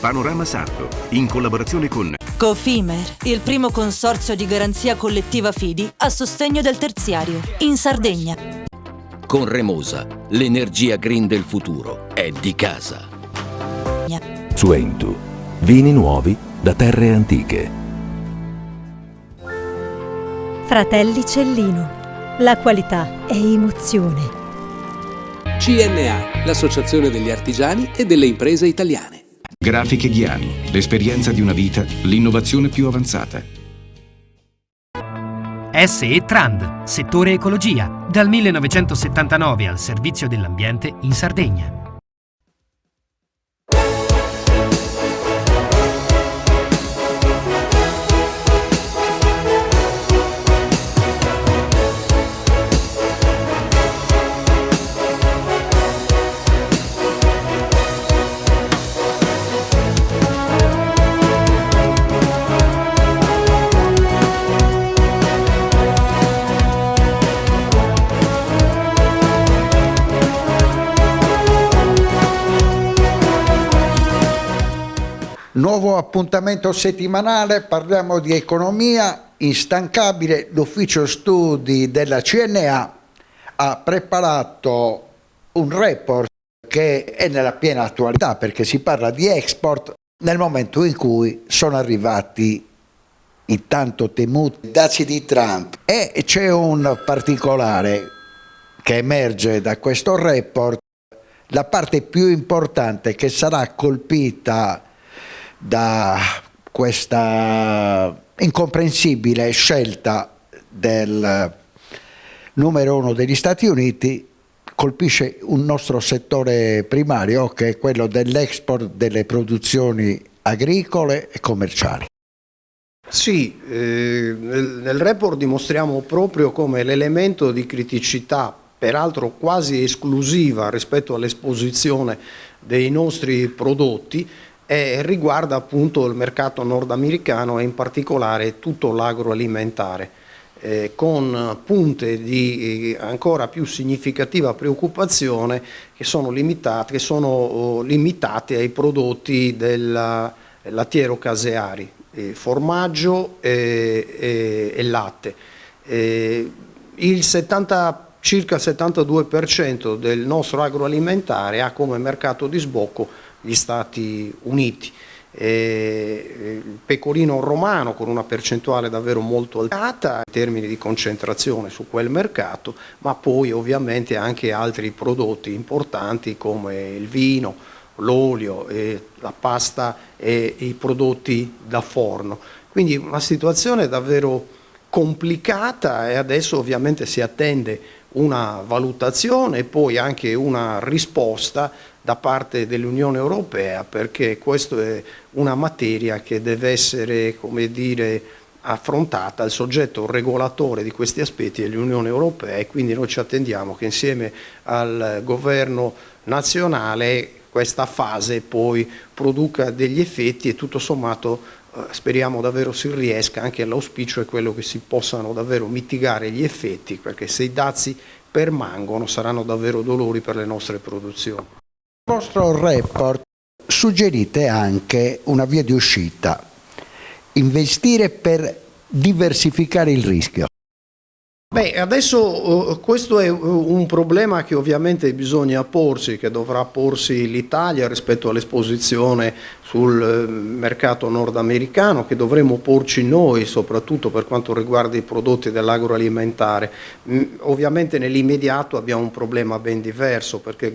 Panorama Sardo, in collaborazione con Cofimer, il primo consorzio di garanzia collettiva Fidi a sostegno del terziario, in Sardegna. Con Remosa, l'energia green del futuro è di casa. Su Entu, vini nuovi da terre antiche. Fratelli Cellino, la qualità è emozione. CNA, l'associazione degli artigiani e delle imprese italiane. Grafiche Ghiani, l'esperienza di una vita, l'innovazione più avanzata. SE Trand, settore ecologia, dal 1979 al servizio dell'ambiente in Sardegna. Nuovo appuntamento settimanale, parliamo di economia instancabile. L'ufficio studi della CNA ha preparato un report che è nella piena attualità, perché si parla di export nel momento in cui sono arrivati i tanto temuti dazi di Trump. E c'è un particolare che emerge da questo report: la parte più importante che sarà colpita da questa incomprensibile scelta del numero uno degli Stati Uniti colpisce un nostro settore primario, che è quello dell'export delle produzioni agricole e commerciali. Sì, nel report dimostriamo proprio come l'elemento di criticità, peraltro quasi esclusiva rispetto all'esposizione dei nostri prodotti, riguarda appunto il mercato nordamericano e in particolare tutto l'agroalimentare, con punte di ancora più significativa preoccupazione che sono limitate ai prodotti del lattiero-caseari, formaggio e latte. Circa il 72% del nostro agroalimentare ha come mercato di sbocco gli Stati Uniti. Il pecorino romano con una percentuale davvero molto alta in termini di concentrazione su quel mercato, ma poi ovviamente anche altri prodotti importanti come il vino, l'olio, la pasta e i prodotti da forno. Quindi una situazione davvero complicata, e adesso ovviamente si attende una valutazione e poi anche una risposta da parte dell'Unione Europea, perché questa è una materia che deve essere, come dire, affrontata. Il soggetto regolatore di questi aspetti è l'Unione Europea, e quindi noi ci attendiamo che insieme al governo nazionale questa fase poi produca degli effetti, e tutto sommato speriamo davvero si riesca. Anche l'auspicio è quello che si possano davvero mitigare gli effetti, perché se i dazi permangono saranno davvero dolori per le nostre produzioni. Nel vostro report suggerite anche una via di uscita: investire per diversificare il rischio. Beh, adesso questo è un problema che ovviamente bisogna porsi, che dovrà porsi l'Italia rispetto all'esposizione sul mercato nordamericano, che dovremo porci noi soprattutto per quanto riguarda i prodotti dell'agroalimentare. Ovviamente nell'immediato abbiamo un problema ben diverso, perché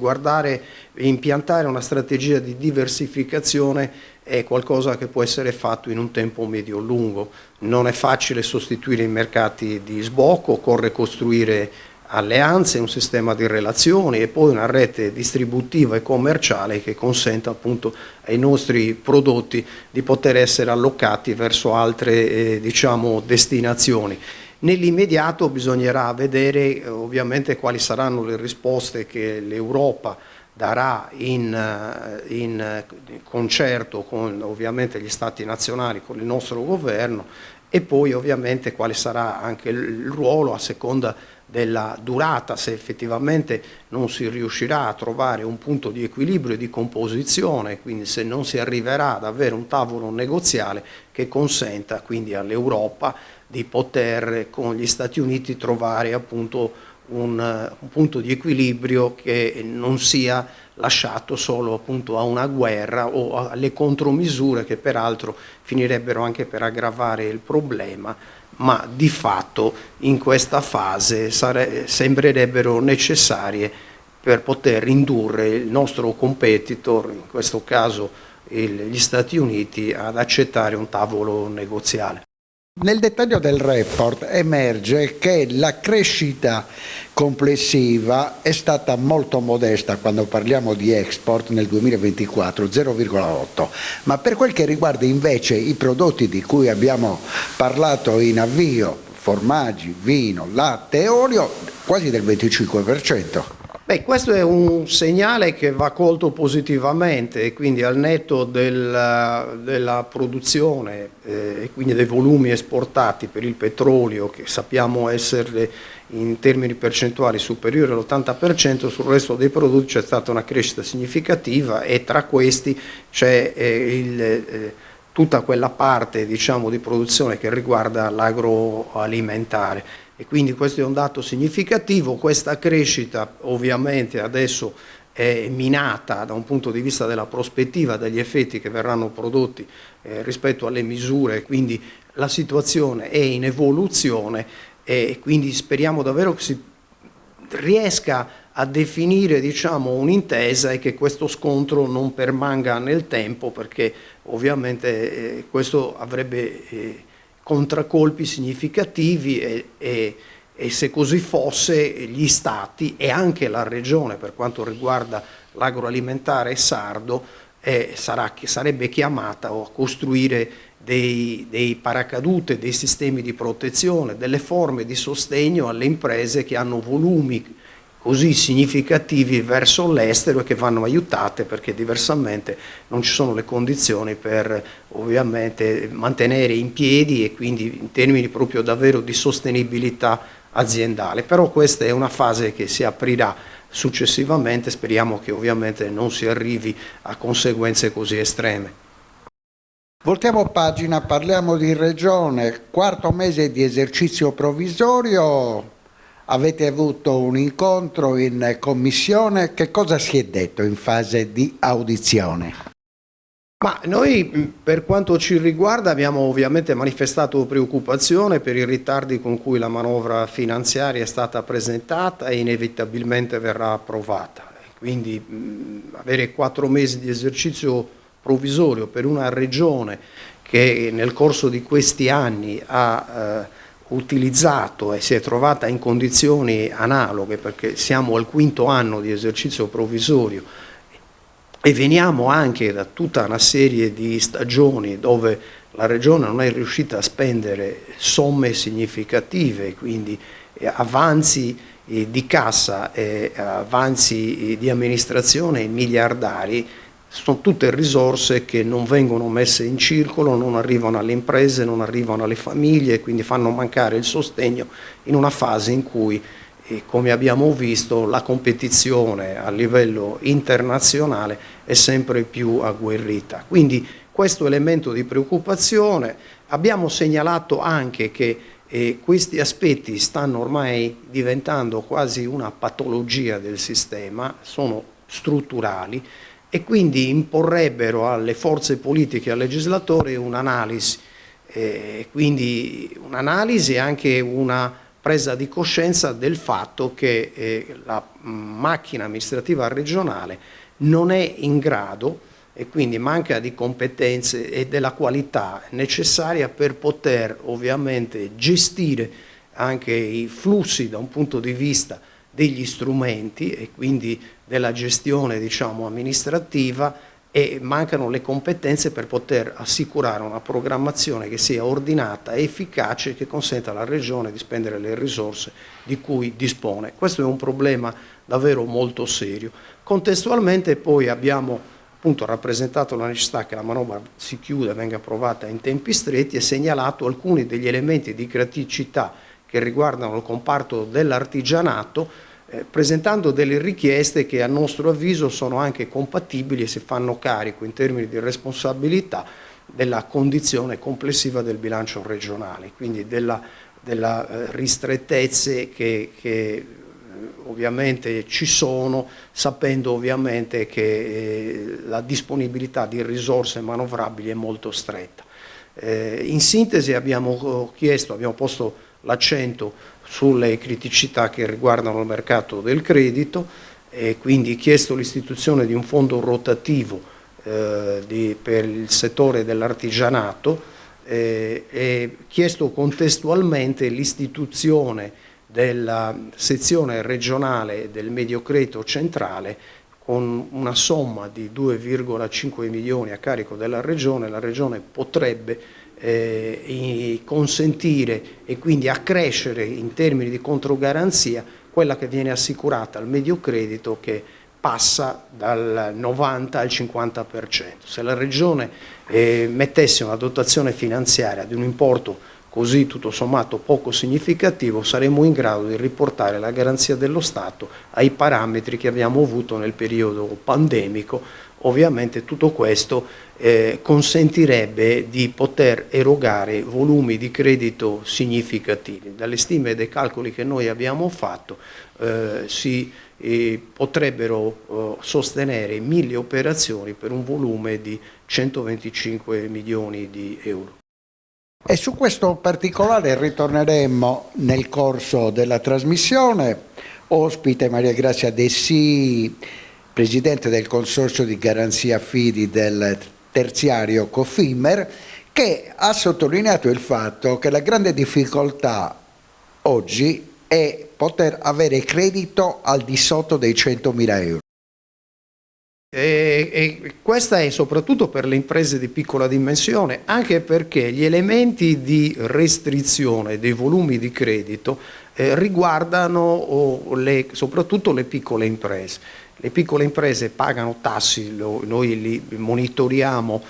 impiantare una strategia di diversificazione è qualcosa che può essere fatto in un tempo medio-lungo. Non è facile sostituire i mercati di sbocco, occorre costruire alleanze, un sistema di relazioni e poi una rete distributiva e commerciale che consenta appunto ai nostri prodotti di poter essere allocati verso altre destinazioni. Nell'immediato bisognerà vedere ovviamente quali saranno le risposte che l'Europa darà in concerto con ovviamente gli Stati nazionali, con il nostro governo, e poi ovviamente quale sarà anche il ruolo a seconda della durata, se effettivamente non si riuscirà a trovare un punto di equilibrio e di composizione, quindi se non si arriverà ad avere un tavolo negoziale che consenta quindi all'Europa di poter con gli Stati Uniti trovare appunto un punto di equilibrio che non sia lasciato solo appunto a una guerra o alle contromisure che peraltro finirebbero anche per aggravare il problema, ma di fatto in questa fase sembrerebbero necessarie per poter indurre il nostro competitor, in questo caso gli Stati Uniti, ad accettare un tavolo negoziale. Nel dettaglio del report emerge che la crescita complessiva è stata molto modesta quando parliamo di export nel 2024, 0,8, ma per quel che riguarda invece i prodotti di cui abbiamo parlato in avvio, formaggi, vino, latte e olio, quasi del 25%. Beh, questo è un segnale che va colto positivamente e quindi al netto della produzione e quindi dei volumi esportati per il petrolio, che sappiamo essere in termini percentuali superiori all'80%, sul resto dei prodotti c'è stata una crescita significativa e tra questi c'è tutta quella parte, diciamo, di produzione che riguarda l'agroalimentare. E quindi questo è un dato significativo. Questa crescita ovviamente adesso è minata da un punto di vista della prospettiva degli effetti che verranno prodotti rispetto alle misure, quindi la situazione è in evoluzione e quindi speriamo davvero che si riesca a definire, diciamo, un'intesa e che questo scontro non permanga nel tempo, perché ovviamente questo avrebbe contraccolpi significativi e se così fosse gli Stati e anche la Regione, per quanto riguarda l'agroalimentare sardo, sarebbe chiamata a costruire dei paracadute, dei sistemi di protezione, delle forme di sostegno alle imprese che hanno volumi così significativi verso l'estero e che vanno aiutate, perché diversamente non ci sono le condizioni per ovviamente mantenere in piedi e quindi in termini proprio davvero di sostenibilità aziendale. Però questa è una fase che si aprirà successivamente, speriamo che ovviamente non si arrivi a conseguenze così estreme. Voltiamo pagina, parliamo di Regione, quarto mese di esercizio provvisorio. Avete avuto un incontro in commissione, che cosa si è detto in fase di audizione? Ma noi per quanto ci riguarda abbiamo ovviamente manifestato preoccupazione per i ritardi con cui la manovra finanziaria è stata presentata e inevitabilmente verrà approvata. Quindi avere 4 mesi di esercizio provvisorio per una regione che nel corso di questi anni ha utilizzato e si è trovata in condizioni analoghe, perché siamo al 5° anno di esercizio provvisorio e veniamo anche da tutta una serie di stagioni dove la Regione non è riuscita a spendere somme significative, quindi avanzi di cassa e avanzi di amministrazione miliardari. Sono tutte risorse che non vengono messe in circolo, non arrivano alle imprese, non arrivano alle famiglie, quindi fanno mancare il sostegno in una fase in cui, come abbiamo visto, la competizione a livello internazionale è sempre più agguerrita. Quindi questo elemento di preoccupazione. Abbiamo segnalato anche che questi aspetti stanno ormai diventando quasi una patologia del sistema, sono strutturali, e quindi imporrebbero alle forze politiche e al legislatore un'analisi, quindi un'analisi e anche una presa di coscienza del fatto che la macchina amministrativa regionale non è in grado e quindi manca di competenze e della qualità necessaria per poter ovviamente gestire anche i flussi da un punto di vista degli strumenti e quindi della gestione, diciamo, amministrativa, e mancano le competenze per poter assicurare una programmazione che sia ordinata e efficace e che consenta alla Regione di spendere le risorse di cui dispone. Questo è un problema davvero molto serio. Contestualmente poi abbiamo appunto rappresentato la necessità che la manovra si chiuda e venga approvata in tempi stretti e segnalato alcuni degli elementi di criticità che che riguardano il comparto dell'artigianato, presentando delle richieste che a nostro avviso sono anche compatibili e si fanno carico in termini di responsabilità della condizione complessiva del bilancio regionale, quindi della ristrettezze che ovviamente ci sono, sapendo ovviamente che la disponibilità di risorse manovrabili è molto stretta. In sintesi abbiamo posto l'accento sulle criticità che riguardano il mercato del credito e quindi chiesto l'istituzione di un fondo rotativo per il settore dell'artigianato e chiesto contestualmente l'istituzione della sezione regionale del Mediocredito centrale con una somma di 2,5 milioni a carico della Regione. La Regione potrebbe consentire e quindi accrescere in termini di controgaranzia quella che viene assicurata al Mediocredito, che passa dal 90 al 50%. Se la Regione mettesse una dotazione finanziaria di un importo così tutto sommato poco significativo, saremmo in grado di riportare la garanzia dello Stato ai parametri che abbiamo avuto nel periodo pandemico. Ovviamente tutto questo consentirebbe di poter erogare volumi di credito significativi. Dalle stime e dai calcoli che noi abbiamo fatto si potrebbero sostenere 1000 operazioni per un volume di 125 milioni di euro. E su questo particolare ritorneremo nel corso della trasmissione. Ospite Maria Grazia Dessì, presidente del Consorzio di Garanzia Fidi del terziario Cofimer, che ha sottolineato il fatto che la grande difficoltà oggi è poter avere credito al di sotto dei 100.000 euro. E questa è soprattutto per le imprese di piccola dimensione, anche perché gli elementi di restrizione dei volumi di credito riguardano soprattutto le piccole imprese. Le piccole imprese pagano tassi, noi li monitoriamo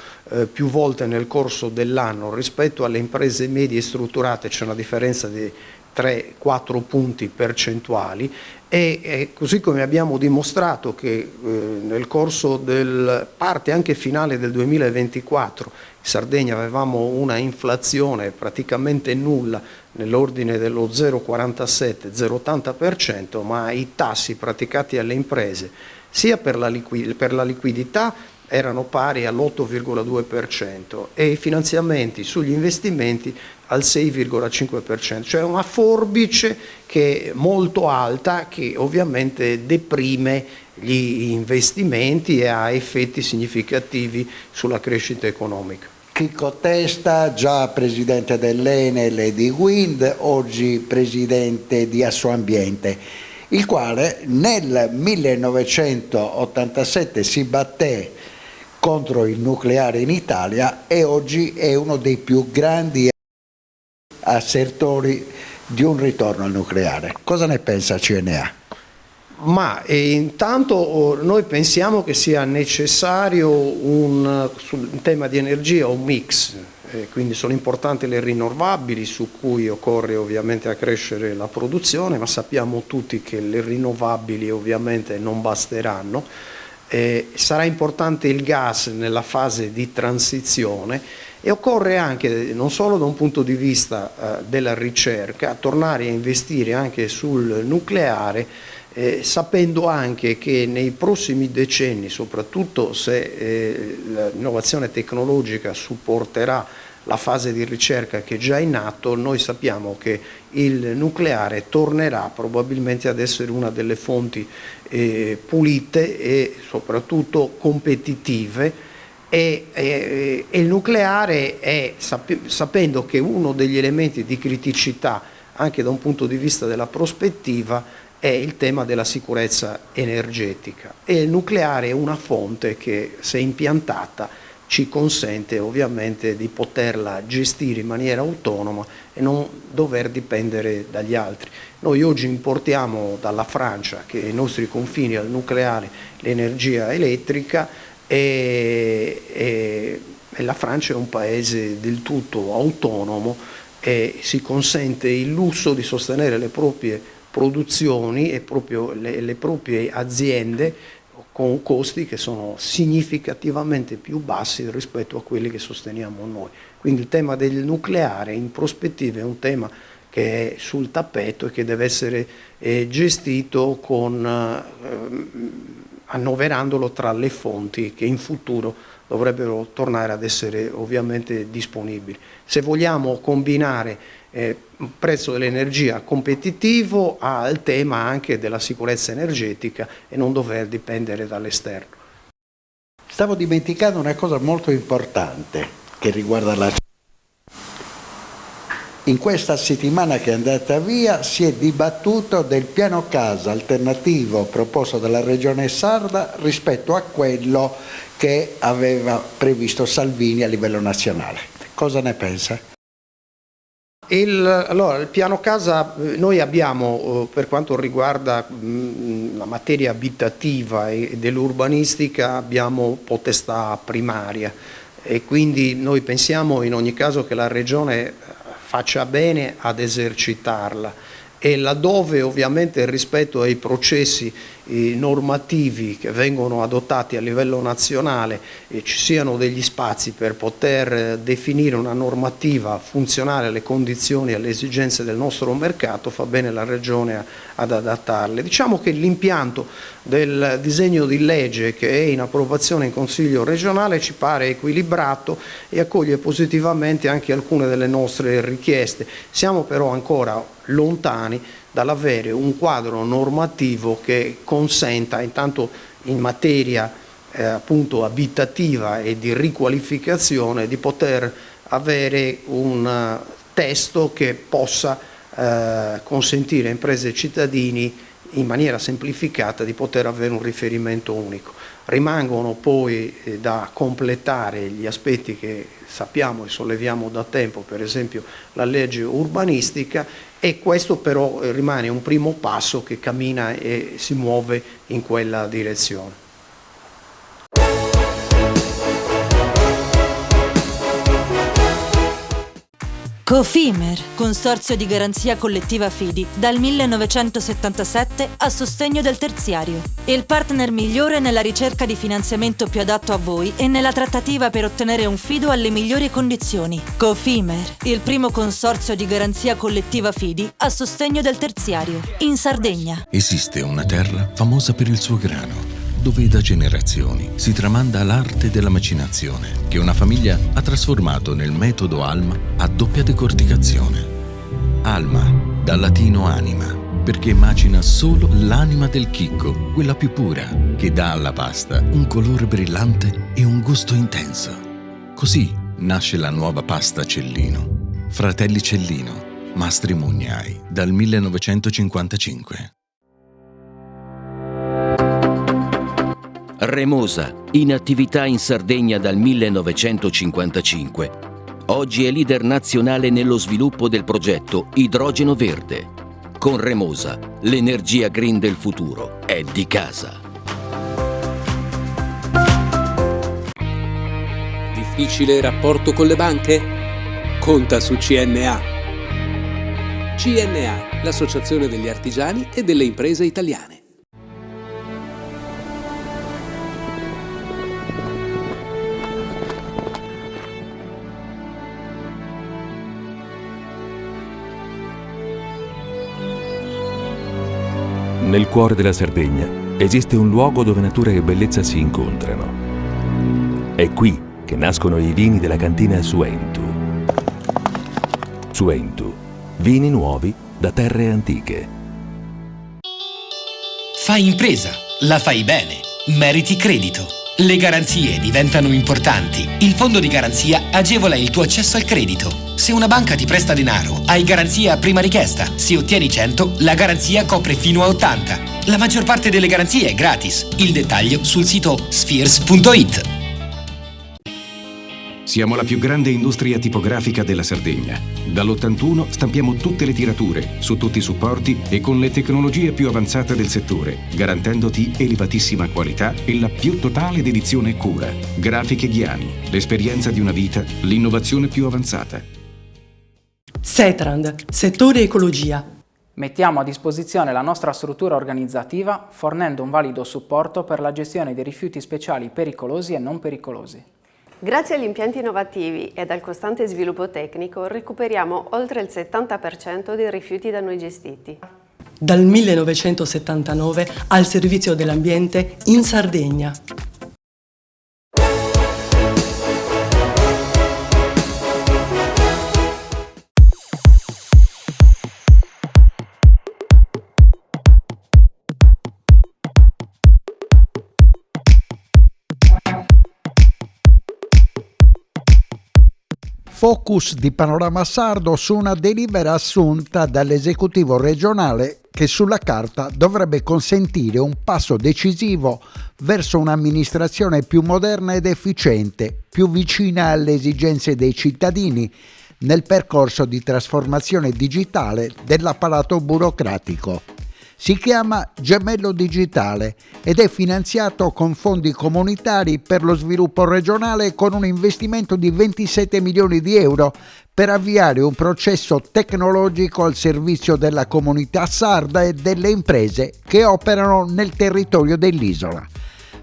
più volte nel corso dell'anno. Rispetto alle imprese medie strutturate c'è una differenza di 3-4 punti percentuali e così come abbiamo dimostrato che nel corso del parte anche finale del 2024 in Sardegna avevamo una inflazione praticamente nulla nell'ordine dello 0,47-0,80%, ma i tassi praticati alle imprese sia per la liquidità erano pari all'8,2% e i finanziamenti sugli investimenti al 6,5%, cioè una forbice che è molto alta, che ovviamente deprime gli investimenti e ha effetti significativi sulla crescita economica. Chicco Testa, già presidente dell'Enel e di Wind, oggi presidente di Assoambiente, il quale nel 1987 si batté contro il nucleare in Italia e oggi è uno dei più grandi assertori di un ritorno al nucleare. Cosa ne pensa CNA? Ma intanto noi pensiamo che sia necessario sul tema di energia un mix, quindi sono importanti le rinnovabili su cui occorre ovviamente accrescere la produzione, ma sappiamo tutti che le rinnovabili ovviamente non basteranno. Sarà importante il gas nella fase di transizione e occorre anche, non solo da un punto di vista della ricerca, tornare a investire anche sul nucleare, sapendo anche che nei prossimi decenni, soprattutto se l'innovazione tecnologica supporterà la fase di ricerca che è già in atto, noi sappiamo che il nucleare tornerà probabilmente ad essere una delle fonti pulite e soprattutto competitive e il nucleare è, sapendo che uno degli elementi di criticità anche da un punto di vista della prospettiva è il tema della sicurezza energetica e il nucleare è una fonte che, se impiantata, ci consente ovviamente di poterla gestire in maniera autonoma e non dover dipendere dagli altri. Noi oggi importiamo dalla Francia, che ai nostri confini al nucleare, l'energia elettrica e la Francia è un paese del tutto autonomo e si consente il lusso di sostenere le proprie produzioni e proprio le proprie aziende con costi che sono significativamente più bassi rispetto a quelli che sosteniamo noi. Quindi il tema del nucleare in prospettiva è un tema che è sul tappeto e che deve essere gestito annoverandolo tra le fonti che in futuro dovrebbero tornare ad essere ovviamente disponibili. Se vogliamo combinare un prezzo dell'energia competitivo al tema anche della sicurezza energetica e non dover dipendere dall'esterno. Stavo dimenticando una cosa molto importante che riguarda la... In questa settimana che è andata via si è dibattuto del piano casa alternativo proposto dalla Regione Sarda rispetto a quello che aveva previsto Salvini a livello nazionale. Cosa ne pensa? Il piano casa, noi abbiamo per quanto riguarda la materia abitativa e dell'urbanistica abbiamo potestà primaria e quindi noi pensiamo in ogni caso che la Regione faccia bene ad esercitarla e laddove ovviamente rispetto ai processi normativi che vengono adottati a livello nazionale ci siano degli spazi per poter definire una normativa funzionale alle condizioni e alle esigenze del nostro mercato, fa bene la Regione ad adattarle. Diciamo che l'impianto del disegno di legge che è in approvazione in Consiglio regionale ci pare equilibrato e accoglie positivamente anche alcune delle nostre richieste. Siamo però ancora lontani dall'avere un quadro normativo che consenta intanto in materia appunto abitativa e di riqualificazione di poter avere un testo che possa consentire a imprese e cittadini in maniera semplificata di poter avere un riferimento unico. Rimangono poi da completare gli aspetti che sappiamo e solleviamo da tempo, per esempio la legge urbanistica, e questo però rimane un primo passo che cammina e si muove in quella direzione. Cofimer, consorzio di garanzia collettiva Fidi, dal 1977 a sostegno del terziario. Il partner migliore nella ricerca di finanziamento più adatto a voi e nella trattativa per ottenere un fido alle migliori condizioni. Cofimer, il primo consorzio di garanzia collettiva Fidi a sostegno del terziario, in Sardegna. Esiste una terra famosa per il suo grano, dove da generazioni si tramanda l'arte della macinazione, che una famiglia ha trasformato nel metodo Alma a doppia decorticazione. Alma, dal latino anima, perché macina solo l'anima del chicco, quella più pura, che dà alla pasta un colore brillante e un gusto intenso. Così nasce la nuova pasta Cellino. Fratelli Cellino, Mastri Mugnai, dal 1955. Remosa, in attività in Sardegna dal 1955. Oggi è leader nazionale nello sviluppo del progetto Idrogeno Verde. Con Remosa, l'energia green del futuro è di casa. Difficile rapporto con le banche? Conta su CNA. CNA, l'associazione degli artigiani e delle imprese italiane. Nel cuore della Sardegna esiste un luogo dove natura e bellezza si incontrano. È qui che nascono i vini della cantina Suentu. Suentu, vini nuovi da terre antiche. Fai impresa, la fai bene, meriti credito. Le garanzie diventano importanti. Il fondo di garanzia agevola il tuo accesso al credito. Se una banca ti presta denaro, hai garanzia a prima richiesta. Se ottieni 100, la garanzia copre fino a 80. La maggior parte delle garanzie è gratis. Il dettaglio sul sito spheres.it. Siamo la più grande industria tipografica della Sardegna. Dall'81 stampiamo tutte le tirature, su tutti i supporti e con le tecnologie più avanzate del settore, garantendoti elevatissima qualità e la più totale dedizione e cura. Grafiche Ghiani, l'esperienza di una vita, l'innovazione più avanzata. Setrand, settore ecologia. Mettiamo a disposizione la nostra struttura organizzativa fornendo un valido supporto per la gestione dei rifiuti speciali pericolosi e non pericolosi. Grazie agli impianti innovativi ed al costante sviluppo tecnico recuperiamo oltre il 70% dei rifiuti da noi gestiti. Dal 1979 al servizio dell'ambiente in Sardegna. Focus di Panorama Sardo su una delibera assunta dall'esecutivo regionale che sulla carta dovrebbe consentire un passo decisivo verso un'amministrazione più moderna ed efficiente, più vicina alle esigenze dei cittadini nel percorso di trasformazione digitale dell'apparato burocratico. Si chiama Gemello Digitale ed è finanziato con fondi comunitari per lo sviluppo regionale con un investimento di 27 milioni di euro per avviare un processo tecnologico al servizio della comunità sarda e delle imprese che operano nel territorio dell'isola.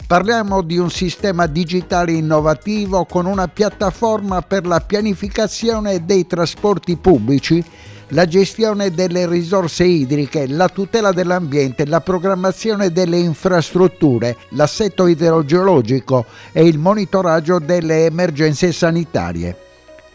Parliamo di un sistema digitale innovativo con una piattaforma per la pianificazione dei trasporti pubblici, la gestione delle risorse idriche, la tutela dell'ambiente, la programmazione delle infrastrutture, l'assetto idrogeologico e il monitoraggio delle emergenze sanitarie.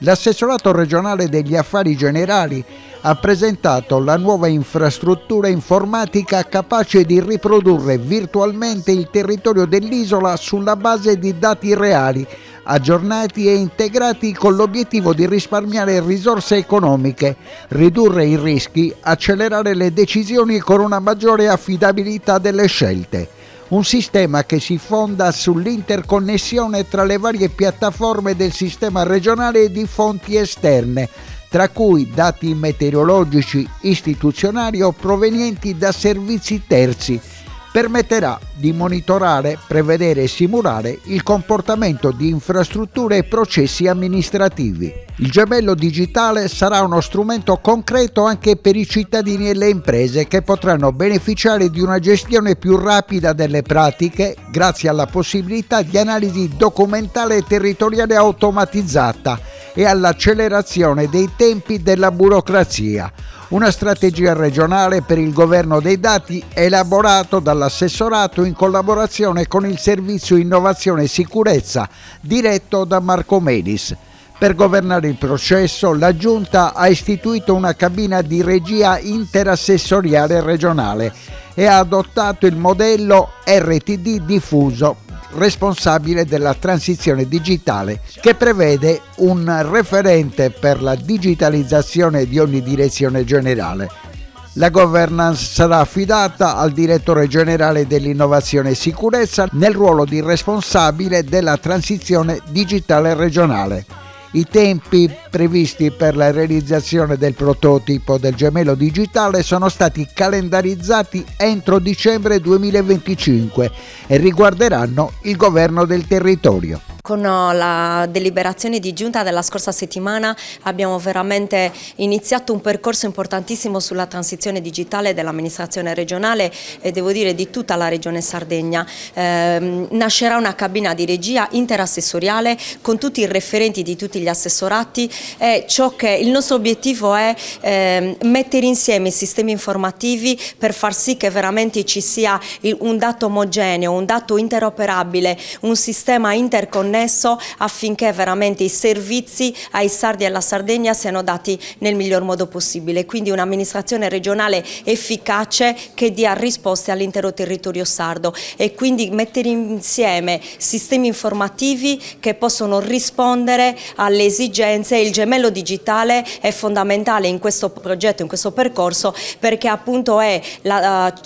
L'assessorato regionale degli affari generali ha presentato la nuova infrastruttura informatica capace di riprodurre virtualmente il territorio dell'isola sulla base di dati reali, aggiornati e integrati con l'obiettivo di risparmiare risorse economiche, ridurre i rischi, accelerare le decisioni con una maggiore affidabilità delle scelte. Un sistema che si fonda sull'interconnessione tra le varie piattaforme del sistema regionale e di fonti esterne, tra cui dati meteorologici istituzionali o provenienti da servizi terzi. Permetterà di monitorare, prevedere e simulare il comportamento di infrastrutture e processi amministrativi. Il Gemello Digitale sarà uno strumento concreto anche per i cittadini e le imprese che potranno beneficiare di una gestione più rapida delle pratiche grazie alla possibilità di analisi documentale e territoriale automatizzata e all'accelerazione dei tempi della burocrazia. Una strategia regionale per il governo dei dati elaborato dall'assessorato in collaborazione con il Servizio Innovazione e Sicurezza diretto da Marco Melis. Per governare il processo, la Giunta ha istituito una cabina di regia interassessoriale regionale e ha adottato il modello RTD diffuso, responsabile della transizione digitale, che prevede un referente per la digitalizzazione di ogni direzione generale. La governance sarà affidata al direttore generale dell'innovazione e sicurezza nel ruolo di responsabile della transizione digitale regionale. I tempi previsti per la realizzazione del prototipo del Gemello Digitale sono stati calendarizzati entro dicembre 2025 e riguarderanno il governo del territorio. Con la deliberazione di giunta della scorsa settimana abbiamo veramente iniziato un percorso importantissimo sulla transizione digitale dell'amministrazione regionale e devo dire di tutta la regione Sardegna. Nascerà una cabina di regia interassessoriale con tutti i referenti di tutti gli assessorati e ciò che il nostro obiettivo è mettere insieme i sistemi informativi per far sì che veramente ci sia un dato omogeneo, un dato interoperabile, un sistema interconnesso affinché veramente i servizi ai sardi e alla Sardegna siano dati nel miglior modo possibile, quindi un'amministrazione regionale efficace che dia risposte all'intero territorio sardo e quindi mettere insieme sistemi informativi che possono rispondere alle esigenze. Il Gemello Digitale è fondamentale in questo progetto, in questo percorso, perché appunto è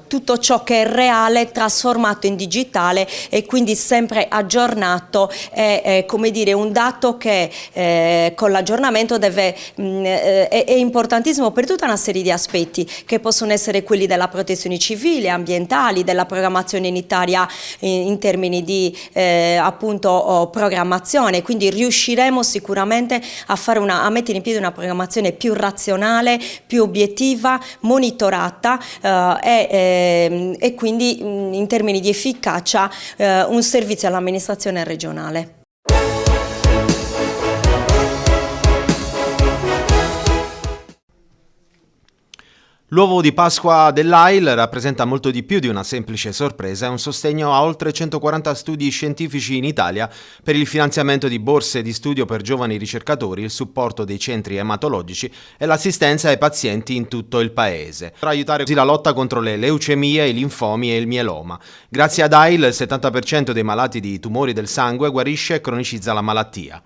tutto ciò che è reale trasformato in digitale e quindi sempre aggiornato è come dire un dato che con l'aggiornamento è importantissimo per tutta una serie di aspetti che possono essere quelli della protezione civile, ambientali, della programmazione unitaria in termini di appunto programmazione, quindi riusciremo sicuramente a mettere in piedi una programmazione più razionale, più obiettiva, monitorata e quindi in termini di efficacia un servizio all'amministrazione regionale. L'uovo di Pasqua dell'AIL rappresenta molto di più di una semplice sorpresa, è un sostegno a oltre 140 studi scientifici in Italia per il finanziamento di borse di studio per giovani ricercatori, il supporto dei centri ematologici e l'assistenza ai pazienti in tutto il paese, per aiutare così la lotta contro le leucemie, i linfomi e il mieloma. Grazie ad AIL il 70% dei malati di tumori del sangue guarisce e cronicizza la malattia.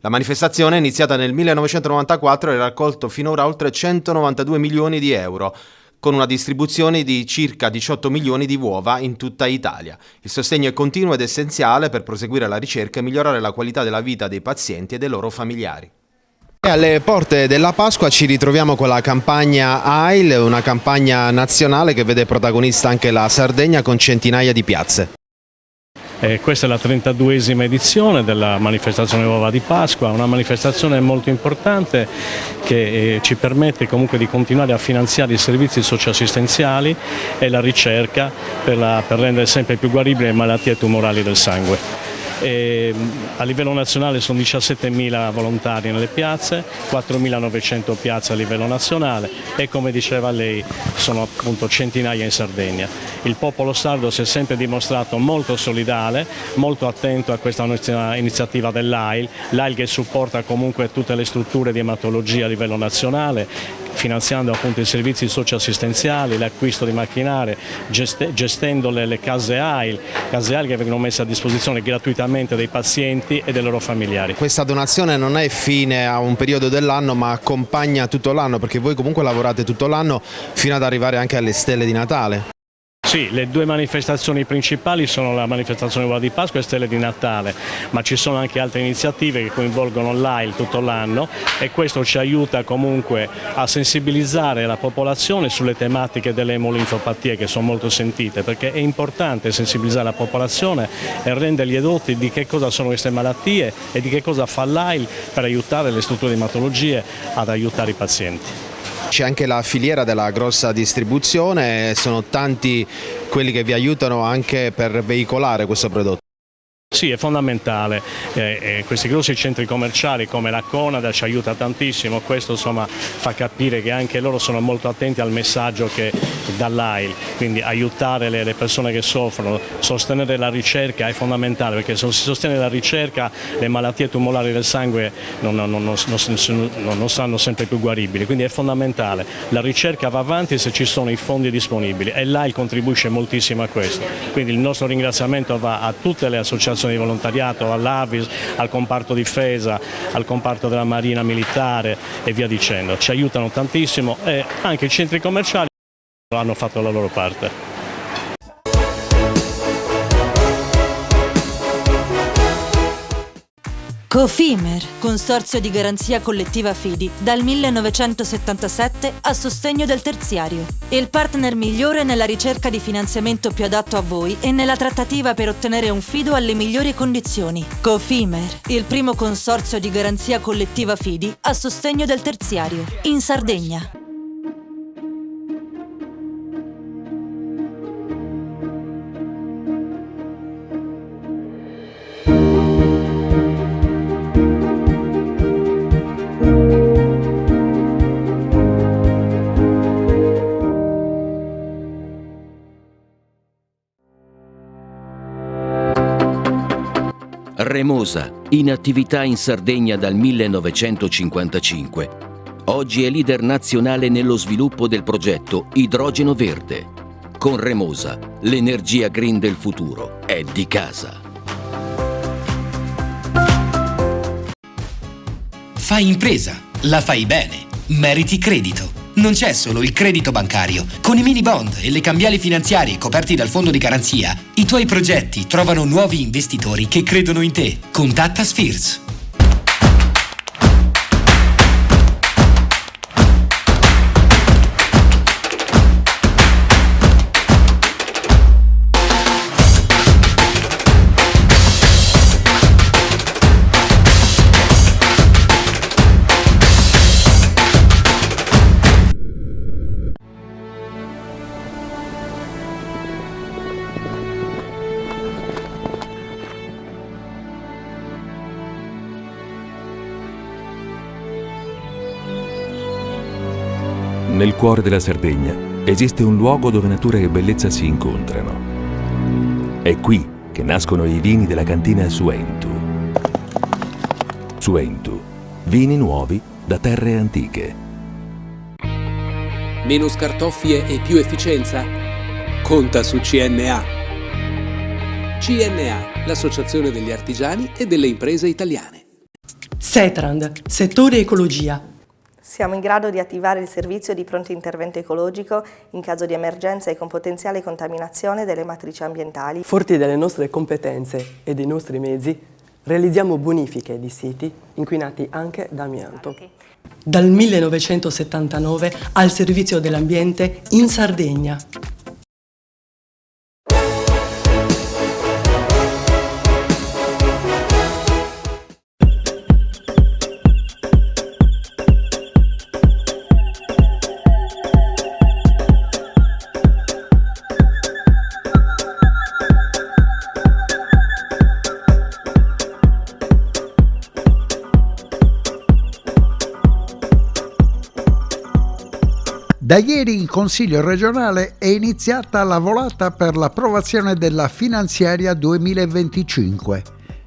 La manifestazione, iniziata nel 1994, ha raccolto finora oltre 192 milioni di euro, con una distribuzione di circa 18 milioni di uova in tutta Italia. Il sostegno è continuo ed essenziale per proseguire la ricerca e migliorare la qualità della vita dei pazienti e dei loro familiari. Alle porte della Pasqua ci ritroviamo con la campagna AIL, una campagna nazionale che vede protagonista anche la Sardegna con centinaia di piazze. Questa è la 32esima edizione della manifestazione Uova di Pasqua, una manifestazione molto importante che ci permette comunque di continuare a finanziare i servizi socioassistenziali e la ricerca per rendere sempre più guaribili le malattie tumorali del sangue. A livello nazionale sono 17.000 volontari nelle piazze, 4.900 piazze a livello nazionale e, come diceva lei, sono appunto centinaia in Sardegna. Il popolo sardo si è sempre dimostrato molto solidale, molto attento a questa iniziativa dell'AIL, l'AIL che supporta comunque tutte le strutture di ematologia a livello nazionale, finanziando appunto i servizi socioassistenziali, l'acquisto di macchinari, gestendo le case AIL che vengono messe a disposizione gratuitamente dei pazienti e dei loro familiari. Questa donazione non è fine a un periodo dell'anno, ma accompagna tutto l'anno, perché voi comunque lavorate tutto l'anno fino ad arrivare anche alle stelle di Natale. Sì, le due manifestazioni principali sono la manifestazione Uova di Pasqua e Stelle di Natale, ma ci sono anche altre iniziative che coinvolgono l'AIL tutto l'anno e questo ci aiuta comunque a sensibilizzare la popolazione sulle tematiche delle emolinfopatie che sono molto sentite, perché è importante sensibilizzare la popolazione e rendergli edotti di che cosa sono queste malattie e di che cosa fa l'AIL per aiutare le strutture di ematologie ad aiutare i pazienti. C'è anche la filiera della grossa distribuzione, sono tanti quelli che vi aiutano anche per veicolare questo prodotto. Sì, è fondamentale, questi grossi centri commerciali come la Conada ci aiuta tantissimo, questo insomma fa capire che anche loro sono molto attenti al messaggio che dall'AIL, quindi aiutare le persone che soffrono, sostenere la ricerca è fondamentale, perché se non si sostiene la ricerca le malattie tumorali del sangue non saranno sempre più guaribili, quindi è fondamentale, la ricerca va avanti se ci sono i fondi disponibili e l'AIL contribuisce moltissimo a questo, quindi il nostro ringraziamento va a tutte le associazioni di volontariato, all'Avis, al comparto difesa, al comparto della Marina Militare e via dicendo. Ci aiutano tantissimo e anche i centri commerciali hanno fatto la loro parte. Cofimer, consorzio di garanzia collettiva Fidi, dal 1977 a sostegno del terziario. Il partner migliore nella ricerca di finanziamento più adatto a voi e nella trattativa per ottenere un fido alle migliori condizioni. Cofimer, il primo consorzio di garanzia collettiva Fidi a sostegno del terziario, in Sardegna. Remosa, in attività in Sardegna dal 1955. Oggi è leader nazionale nello sviluppo del progetto Idrogeno Verde. Con Remosa, l'energia green del futuro è di casa. Fai impresa, la fai bene, meriti credito. Non c'è solo il credito bancario. Con i mini bond e le cambiali finanziarie coperti dal fondo di garanzia, i tuoi progetti trovano nuovi investitori che credono in te. Contatta Spheres. Nel cuore della Sardegna esiste un luogo dove natura e bellezza si incontrano. È qui che nascono i vini della cantina Suentu. Suentu, vini nuovi da terre antiche. Meno scartoffie e più efficienza? Conta su CNA. CNA, l'associazione degli artigiani e delle imprese italiane. Setrand, settore ecologia. Siamo in grado di attivare il servizio di pronto intervento ecologico in caso di emergenza e con potenziale contaminazione delle matrici ambientali. Forti delle nostre competenze e dei nostri mezzi, realizziamo bonifiche di siti inquinati anche da amianto. Dal 1979 al servizio dell'ambiente in Sardegna. Da ieri in Consiglio regionale è iniziata la volata per l'approvazione della finanziaria 2025.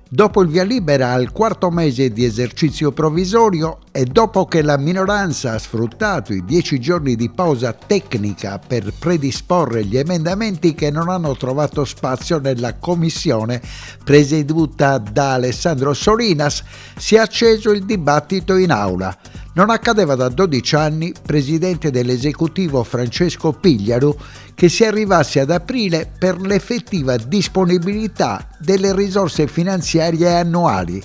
Dopo il via libera al quarto mese di esercizio provvisorio e dopo che la minoranza ha sfruttato i 10 giorni di pausa tecnica per predisporre gli emendamenti che non hanno trovato spazio nella commissione presieduta da Alessandro Solinas, si è acceso il dibattito in aula. Non accadeva da 12 anni, presidente dell'esecutivo Francesco Pigliaru, che si arrivasse ad aprile per l'effettiva disponibilità delle risorse finanziarie annuali.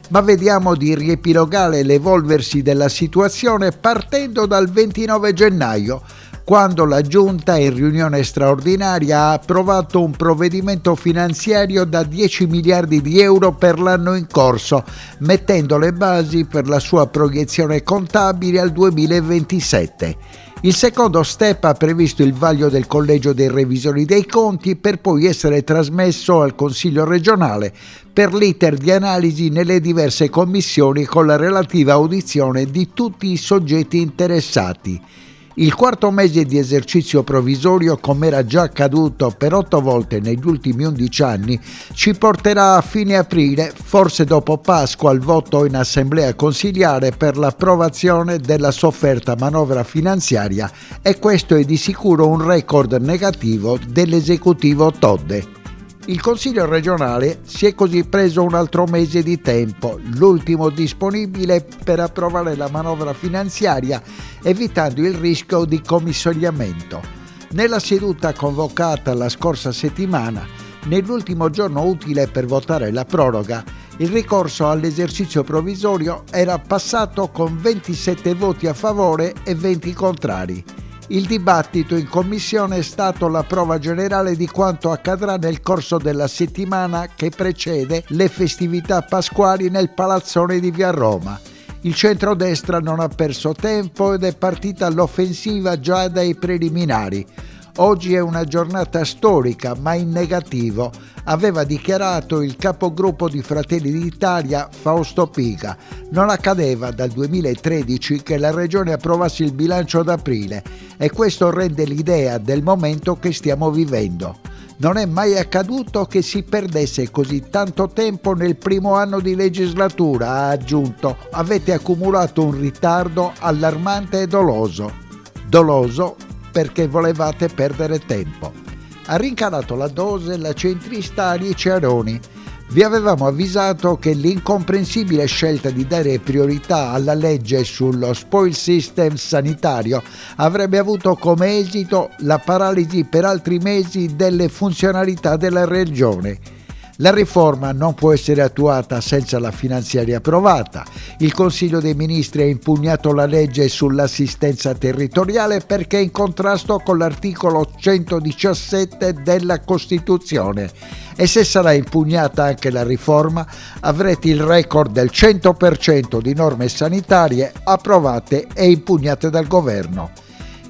Ma vediamo di riepilogare l'evolversi della situazione partendo dal 29 gennaio, quando la Giunta in riunione straordinaria ha approvato un provvedimento finanziario da 10 miliardi di euro per l'anno in corso, mettendo le basi per la sua proiezione contabile al 2027. Il secondo step ha previsto il vaglio del Collegio dei Revisori dei Conti per poi essere trasmesso al Consiglio regionale per l'iter di analisi nelle diverse commissioni con la relativa audizione di tutti i soggetti interessati. Il quarto mese di esercizio provvisorio, come era già accaduto per 8 volte negli ultimi 11 anni, ci porterà a fine aprile, forse dopo Pasqua, al voto in assemblea consiliare per l'approvazione della sofferta manovra finanziaria, e questo è di sicuro un record negativo dell'esecutivo Todde. Il Consiglio regionale si è così preso un altro mese di tempo, l'ultimo disponibile per approvare la manovra finanziaria, evitando il rischio di commissariamento. Nella seduta convocata la scorsa settimana, nell'ultimo giorno utile per votare la proroga, il ricorso all'esercizio provvisorio era passato con 27 voti a favore e 20 contrari. Il dibattito in commissione è stato la prova generale di quanto accadrà nel corso della settimana che precede le festività pasquali nel palazzone di Via Roma. Il centrodestra non ha perso tempo ed è partita all'offensiva già dai preliminari. Oggi è una giornata storica, ma in negativo, aveva dichiarato il capogruppo di Fratelli d'Italia Fausto Pica. Non accadeva dal 2013 che la Regione approvasse il bilancio ad aprile e questo rende l'idea del momento che stiamo vivendo. Non è mai accaduto che si perdesse così tanto tempo nel primo anno di legislatura, ha aggiunto. Avete accumulato un ritardo allarmante e doloso. Doloso perché volevate perdere tempo. Ha rincarato la dose la centrista Alice Aroni. Vi avevamo avvisato che l'incomprensibile scelta di dare priorità alla legge sullo spoil system sanitario avrebbe avuto come esito la paralisi per altri mesi delle funzionalità della Regione. La riforma non può essere attuata senza la finanziaria approvata. Il Consiglio dei Ministri ha impugnato la legge sull'assistenza territoriale perché è in contrasto con l'articolo 117 della Costituzione. E se sarà impugnata anche la riforma, avrete il record del 100% di norme sanitarie approvate e impugnate dal governo.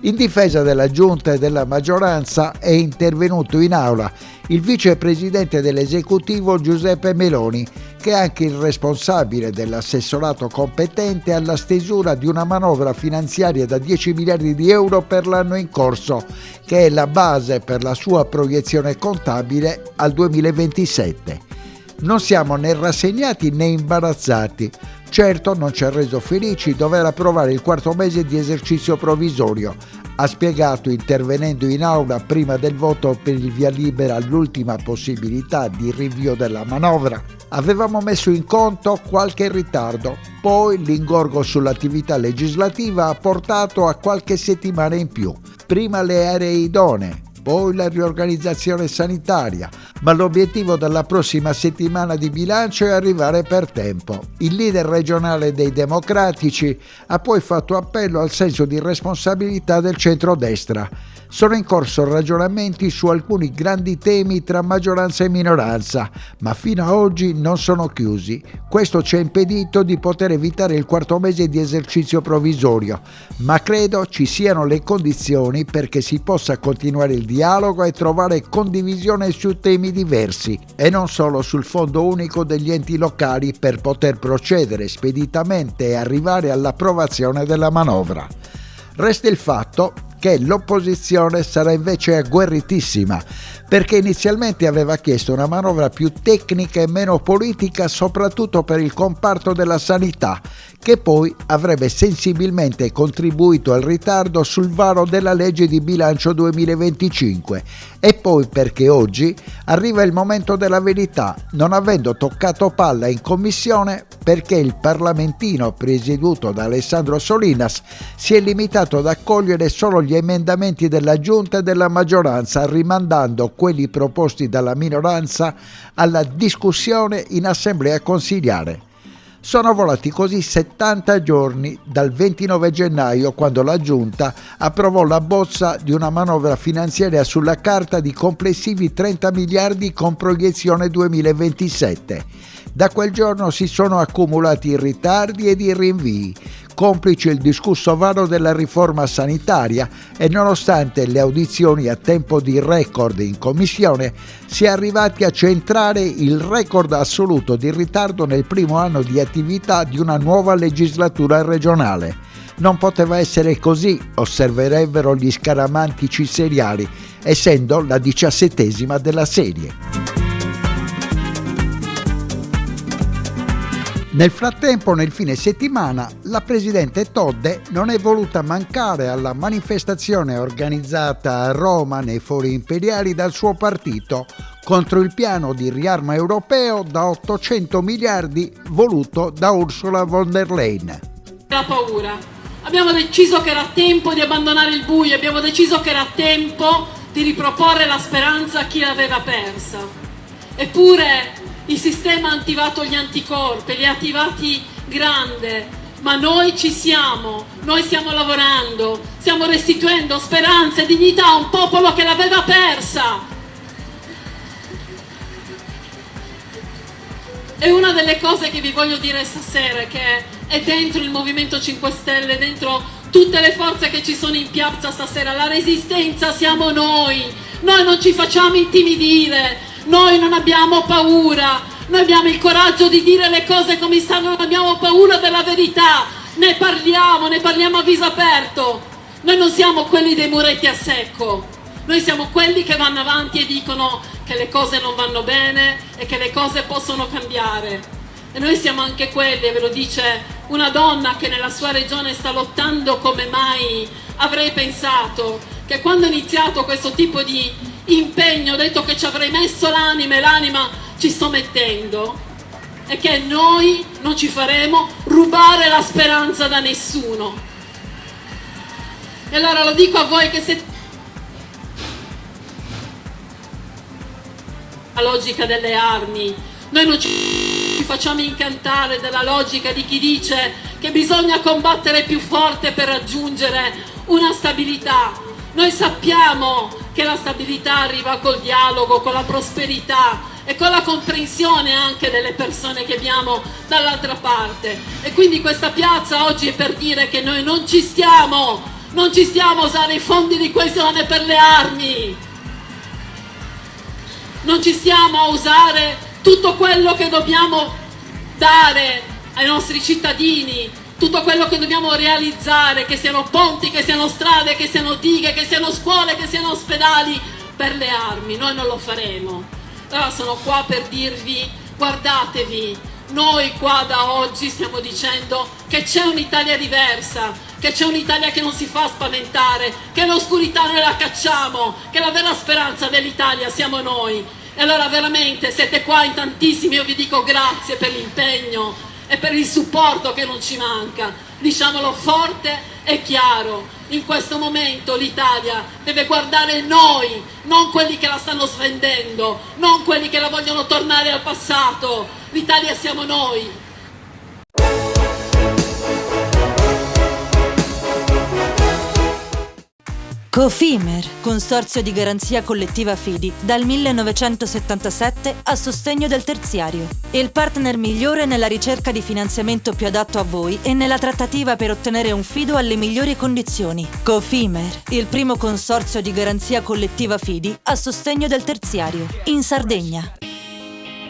In difesa della Giunta e della maggioranza è intervenuto in aula il vicepresidente dell'esecutivo Giuseppe Meloni, che è anche il responsabile dell'assessorato competente alla stesura di una manovra finanziaria da 10 miliardi di euro per l'anno in corso, che è la base per la sua proiezione contabile al 2027. Non siamo né rassegnati né imbarazzati. Certo non ci ha reso felici dover approvare il quarto mese di esercizio provvisorio, ha spiegato intervenendo in aula prima del voto per il via libera all'ultima possibilità di rinvio della manovra. Avevamo messo in conto qualche ritardo, poi l'ingorgo sull'attività legislativa ha portato a qualche settimana in più. Prima le aree idonee, poi la riorganizzazione sanitaria, ma l'obiettivo della prossima settimana di bilancio è arrivare per tempo. Il leader regionale dei Democratici ha poi fatto appello al senso di responsabilità del centrodestra. Sono in corso ragionamenti su alcuni grandi temi tra maggioranza e minoranza, ma fino ad oggi non sono chiusi. Questo ci ha impedito di poter evitare il quarto mese di esercizio provvisorio, ma credo ci siano le condizioni perché si possa continuare il dialogo e trovare condivisione su temi diversi e non solo sul Fondo Unico degli enti locali per poter procedere speditamente e arrivare all'approvazione della manovra. Resta il fatto che l'opposizione sarà invece agguerritissima, perché inizialmente aveva chiesto una manovra più tecnica e meno politica, soprattutto per il comparto della sanità, che poi avrebbe sensibilmente contribuito al ritardo sul varo della legge di bilancio 2025, e poi perché oggi arriva il momento della verità, non avendo toccato palla in commissione perché il parlamentino presieduto da Alessandro Solinas si è limitato ad accogliere solo gli emendamenti della Giunta e della maggioranza, rimandando quelli proposti dalla minoranza alla discussione in assemblea consiliare. Sono volati così 70 giorni dal 29 gennaio, quando la Giunta approvò la bozza di una manovra finanziaria sulla carta di complessivi 30 miliardi con proiezione 2027. Da quel giorno si sono accumulati i ritardi ed i rinvii, complice il discusso varo della riforma sanitaria, e nonostante le audizioni a tempo di record in commissione, si è arrivati a centrare il record assoluto di ritardo nel primo anno di attività di una nuova legislatura regionale. Non poteva essere così, osserverebbero gli scaramantici seriali, essendo la 17ª della serie. Nel frattempo, nel fine settimana, la presidente Todde non è voluta mancare alla manifestazione organizzata a Roma nei Fori Imperiali dal suo partito contro il piano di riarmo europeo da 800 miliardi voluto da Ursula von der Leyen. La paura. Abbiamo deciso che era tempo di abbandonare il buio, abbiamo deciso che era tempo di riproporre la speranza a chi l'aveva persa. Eppure il sistema ha attivato gli anticorpi, li ha attivati grande, ma noi ci siamo, noi stiamo lavorando, stiamo restituendo speranza e dignità a un popolo che l'aveva persa. E una delle cose che vi voglio dire stasera è che è dentro il Movimento 5 Stelle, dentro tutte le forze che ci sono in piazza stasera, la resistenza siamo noi non ci facciamo intimidire. Noi non abbiamo paura, noi abbiamo il coraggio di dire le cose come stanno, non abbiamo paura della verità, ne parliamo a viso aperto. Noi non siamo quelli dei muretti a secco, noi siamo quelli che vanno avanti e dicono che le cose non vanno bene e che le cose possono cambiare. E noi siamo anche quelli, e ve lo dice una donna che nella sua regione sta lottando come mai avrei pensato, che quando ho iniziato questo tipo di impegno ho detto che ci avrei messo l'anima ci sto mettendo è che noi non ci faremo rubare la speranza da nessuno. E allora lo dico a voi che siete la logica delle armi. Noi non ci facciamo incantare dalla logica di chi dice che bisogna combattere più forte per raggiungere una stabilità. Noi sappiamo che la stabilità arriva col dialogo, con la prosperità e con la comprensione anche delle persone che abbiamo dall'altra parte. E quindi questa piazza oggi è per dire che noi non ci stiamo a usare i fondi di coesione per le armi, non ci stiamo a usare tutto quello che dobbiamo dare ai nostri cittadini, tutto quello che dobbiamo realizzare, che siano ponti, che siano strade, che siano dighe, che siano scuole, che siano ospedali, per le armi. Noi non lo faremo. Allora sono qua per dirvi, guardatevi, noi qua da oggi stiamo dicendo che c'è un'Italia diversa, che c'è un'Italia che non si fa spaventare, che l'oscurità noi la cacciamo, che la vera speranza dell'Italia siamo noi. E allora veramente siete qua in tantissimi, io vi dico grazie per l'impegno e per il supporto che non ci manca. Diciamolo forte e chiaro, in questo momento l'Italia deve guardare noi, non quelli che la stanno svendendo, non quelli che la vogliono tornare al passato. L'Italia siamo noi. Cofimer, consorzio di garanzia collettiva Fidi, dal 1977 a sostegno del terziario. Il partner migliore nella ricerca di finanziamento più adatto a voi e nella trattativa per ottenere un fido alle migliori condizioni. Cofimer, il primo consorzio di garanzia collettiva Fidi a sostegno del terziario, in Sardegna.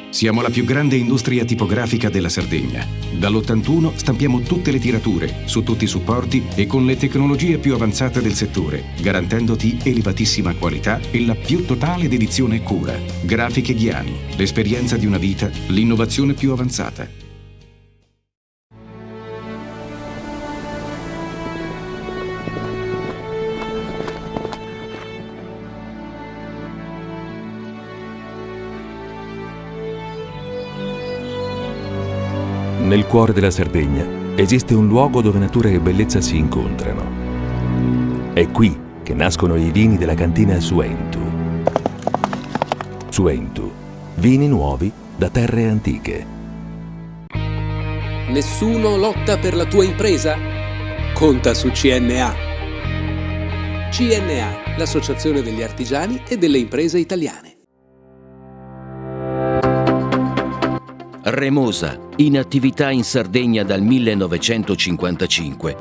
Siamo la più grande industria tipografica della Sardegna. Dall'81 stampiamo tutte le tirature, su tutti i supporti e con le tecnologie più avanzate del settore, garantendoti elevatissima qualità e la più totale dedizione e cura. Grafiche Ghiani, l'esperienza di una vita, l'innovazione più avanzata. Nel cuore della Sardegna esiste un luogo dove natura e bellezza si incontrano. È qui che nascono i vini della cantina Suentu. Suentu, vini nuovi da terre antiche. Nessuno lotta per la tua impresa? Conta su CNA. CNA, l'associazione degli artigiani e delle imprese italiane. Remosa, in attività in Sardegna dal 1955.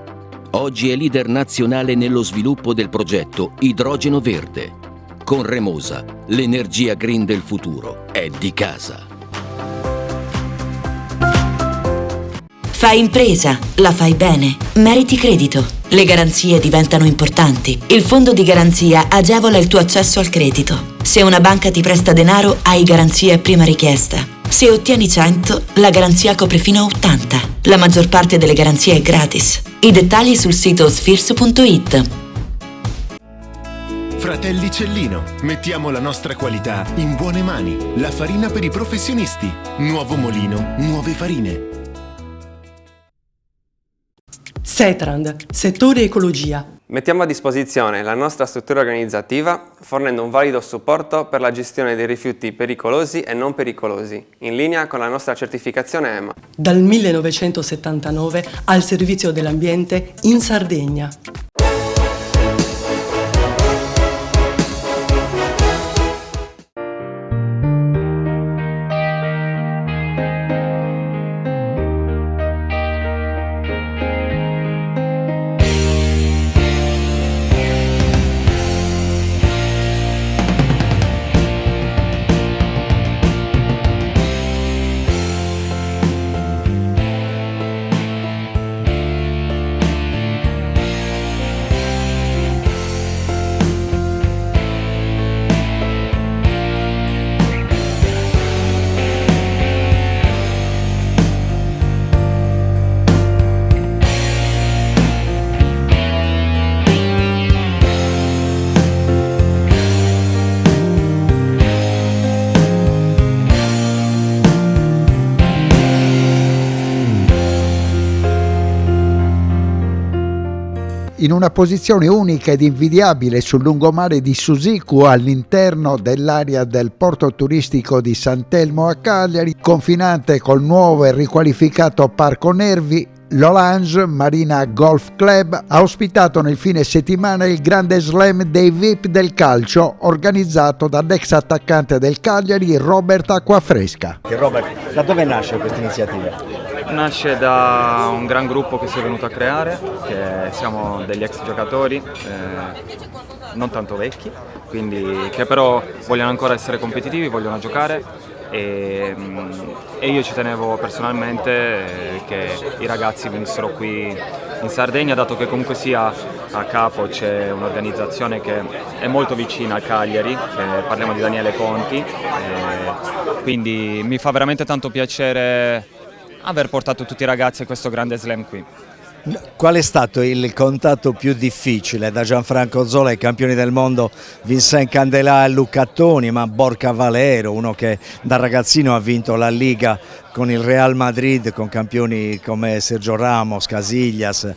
Oggi è leader nazionale nello sviluppo del progetto Idrogeno Verde. Con Remosa, l'energia green del futuro è di casa. Fai impresa, la fai bene, meriti credito. Le garanzie diventano importanti. Il fondo di garanzia agevola il tuo accesso al credito. Se una banca ti presta denaro, hai garanzia a prima richiesta. Se ottieni 100, la garanzia copre fino a 80. La maggior parte delle garanzie è gratis. I dettagli sul sito sfirso.it. Fratelli Cellino, mettiamo la nostra qualità in buone mani. La farina per i professionisti. Nuovo mulino, nuove farine. Setrand, settore ecologia. Mettiamo a disposizione la nostra struttura organizzativa fornendo un valido supporto per la gestione dei rifiuti pericolosi e non pericolosi, in linea con la nostra certificazione EMA. Dal 1979 al servizio dell'ambiente in Sardegna. in una posizione unica ed invidiabile sul lungomare di Susicu all'interno dell'area del porto turistico di Sant'Elmo a Cagliari, confinante col nuovo e riqualificato Parco Nervi, l'Olange Marina Golf Club ha ospitato nel fine settimana il grande slam dei VIP del calcio organizzato dall'ex attaccante del Cagliari Robert Acquafresca. Robert, da dove nasce questa iniziativa? Nasce da un gran gruppo che si è venuto a creare, che siamo degli ex giocatori, non tanto vecchi, quindi che però vogliono ancora essere competitivi, vogliono giocare. E io ci tenevo personalmente che i ragazzi venissero qui in Sardegna, dato che comunque sia a capo c'è un'organizzazione che è molto vicina a Cagliari, parliamo di Daniele Conti, quindi mi fa veramente tanto piacere aver portato tutti i ragazzi a questo grande slam qui. Qual è stato il contatto più difficile da Gianfranco Zola ai campioni del mondo Vincent Candelà e Luca Toni, ma Borca Valero, uno che da ragazzino ha vinto la Liga con il Real Madrid, con campioni come Sergio Ramos, Casillas,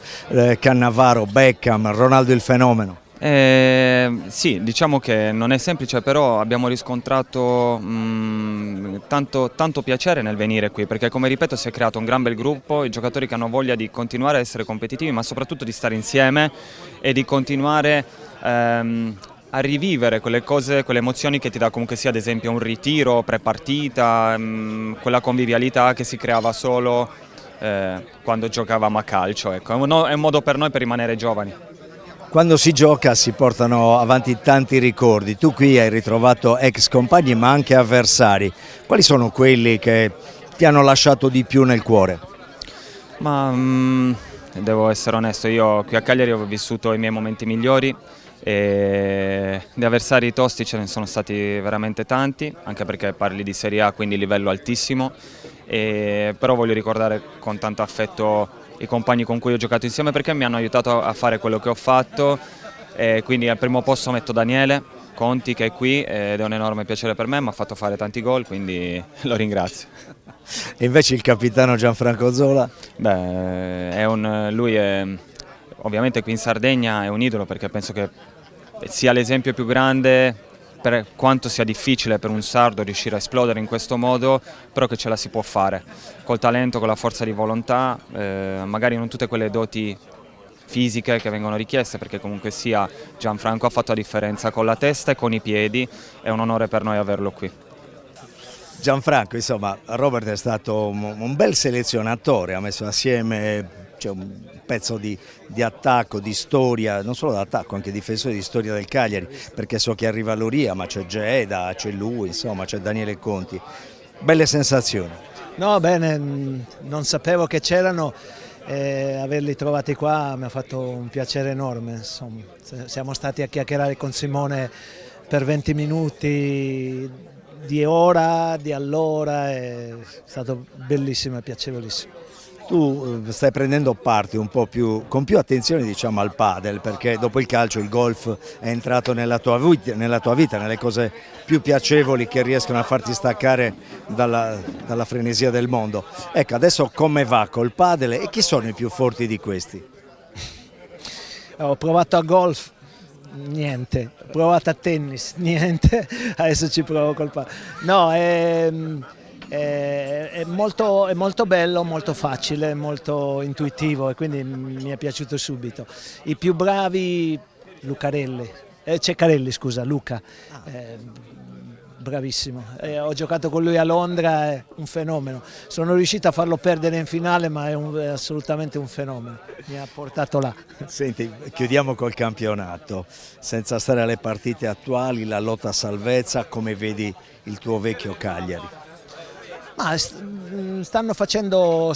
Cannavaro, Beckham, Ronaldo il fenomeno? Sì, diciamo che non è semplice, però abbiamo riscontrato tanto piacere nel venire qui, perché come ripeto si è creato un gran bel gruppo, i giocatori che hanno voglia di continuare a essere competitivi, ma soprattutto di stare insieme e di continuare a rivivere quelle cose, quelle emozioni che ti dà comunque sia ad esempio un ritiro pre-partita, quella convivialità che si creava solo quando giocavamo a calcio. Ecco. È un modo per noi per rimanere giovani. Quando si gioca si portano avanti tanti ricordi, tu qui hai ritrovato ex compagni ma anche avversari, quali sono quelli che ti hanno lasciato di più nel cuore? Ma devo essere onesto, io qui a Cagliari ho vissuto i miei momenti migliori e di avversari tosti ce ne sono stati veramente tanti, anche perché parli di Serie A, quindi livello altissimo, però voglio ricordare con tanto affetto i compagni con cui ho giocato insieme perché mi hanno aiutato a fare quello che ho fatto, quindi al primo posto metto Daniele Conti che è qui ed è un enorme piacere per me, mi ha fatto fare tanti gol, quindi lo ringrazio. E invece il capitano Gianfranco Zola? Beh, lui è ovviamente qui in Sardegna è un idolo, perché penso che sia l'esempio più grande per quanto sia difficile per un sardo riuscire a esplodere in questo modo, però che ce la si può fare, col talento, con la forza di volontà, magari non tutte quelle doti fisiche che vengono richieste, perché comunque sia Gianfranco ha fatto la differenza con la testa e con i piedi, è un onore per noi averlo qui. Gianfranco, insomma, Robert è stato un bel selezionatore, ha messo assieme un pezzo di attacco, di storia, non solo d'attacco, anche difensore di storia del Cagliari, perché so che arriva Loria, ma c'è Geda, c'è lui, insomma, c'è Daniele Conti. Belle sensazioni. No, bene, non sapevo che c'erano, averli trovati qua mi ha fatto un piacere enorme, insomma. Siamo stati a chiacchierare con Simone per 20 minuti di ora, di allora, è stato bellissimo e piacevolissimo. Tu stai prendendo parte un po' con più attenzione, diciamo, al padel, perché dopo il calcio il golf è entrato nella tua vita, nelle cose più piacevoli che riescono a farti staccare dalla frenesia del mondo. Ecco, adesso come va col padel e chi sono i più forti di questi? Ho provato a golf, niente, ho provato a tennis, niente, adesso ci provo col padel. No, è molto bello, molto facile, molto intuitivo e quindi mi è piaciuto subito. I più bravi, Ceccarelli, scusa, Luca, bravissimo. Ho giocato con lui a Londra, è un fenomeno. Sono riuscito a farlo perdere in finale, ma è assolutamente un fenomeno. Mi ha portato là. Senti, chiudiamo col campionato. Senza stare alle partite attuali, la lotta a salvezza, come vedi il tuo vecchio Cagliari? Ma stanno facendo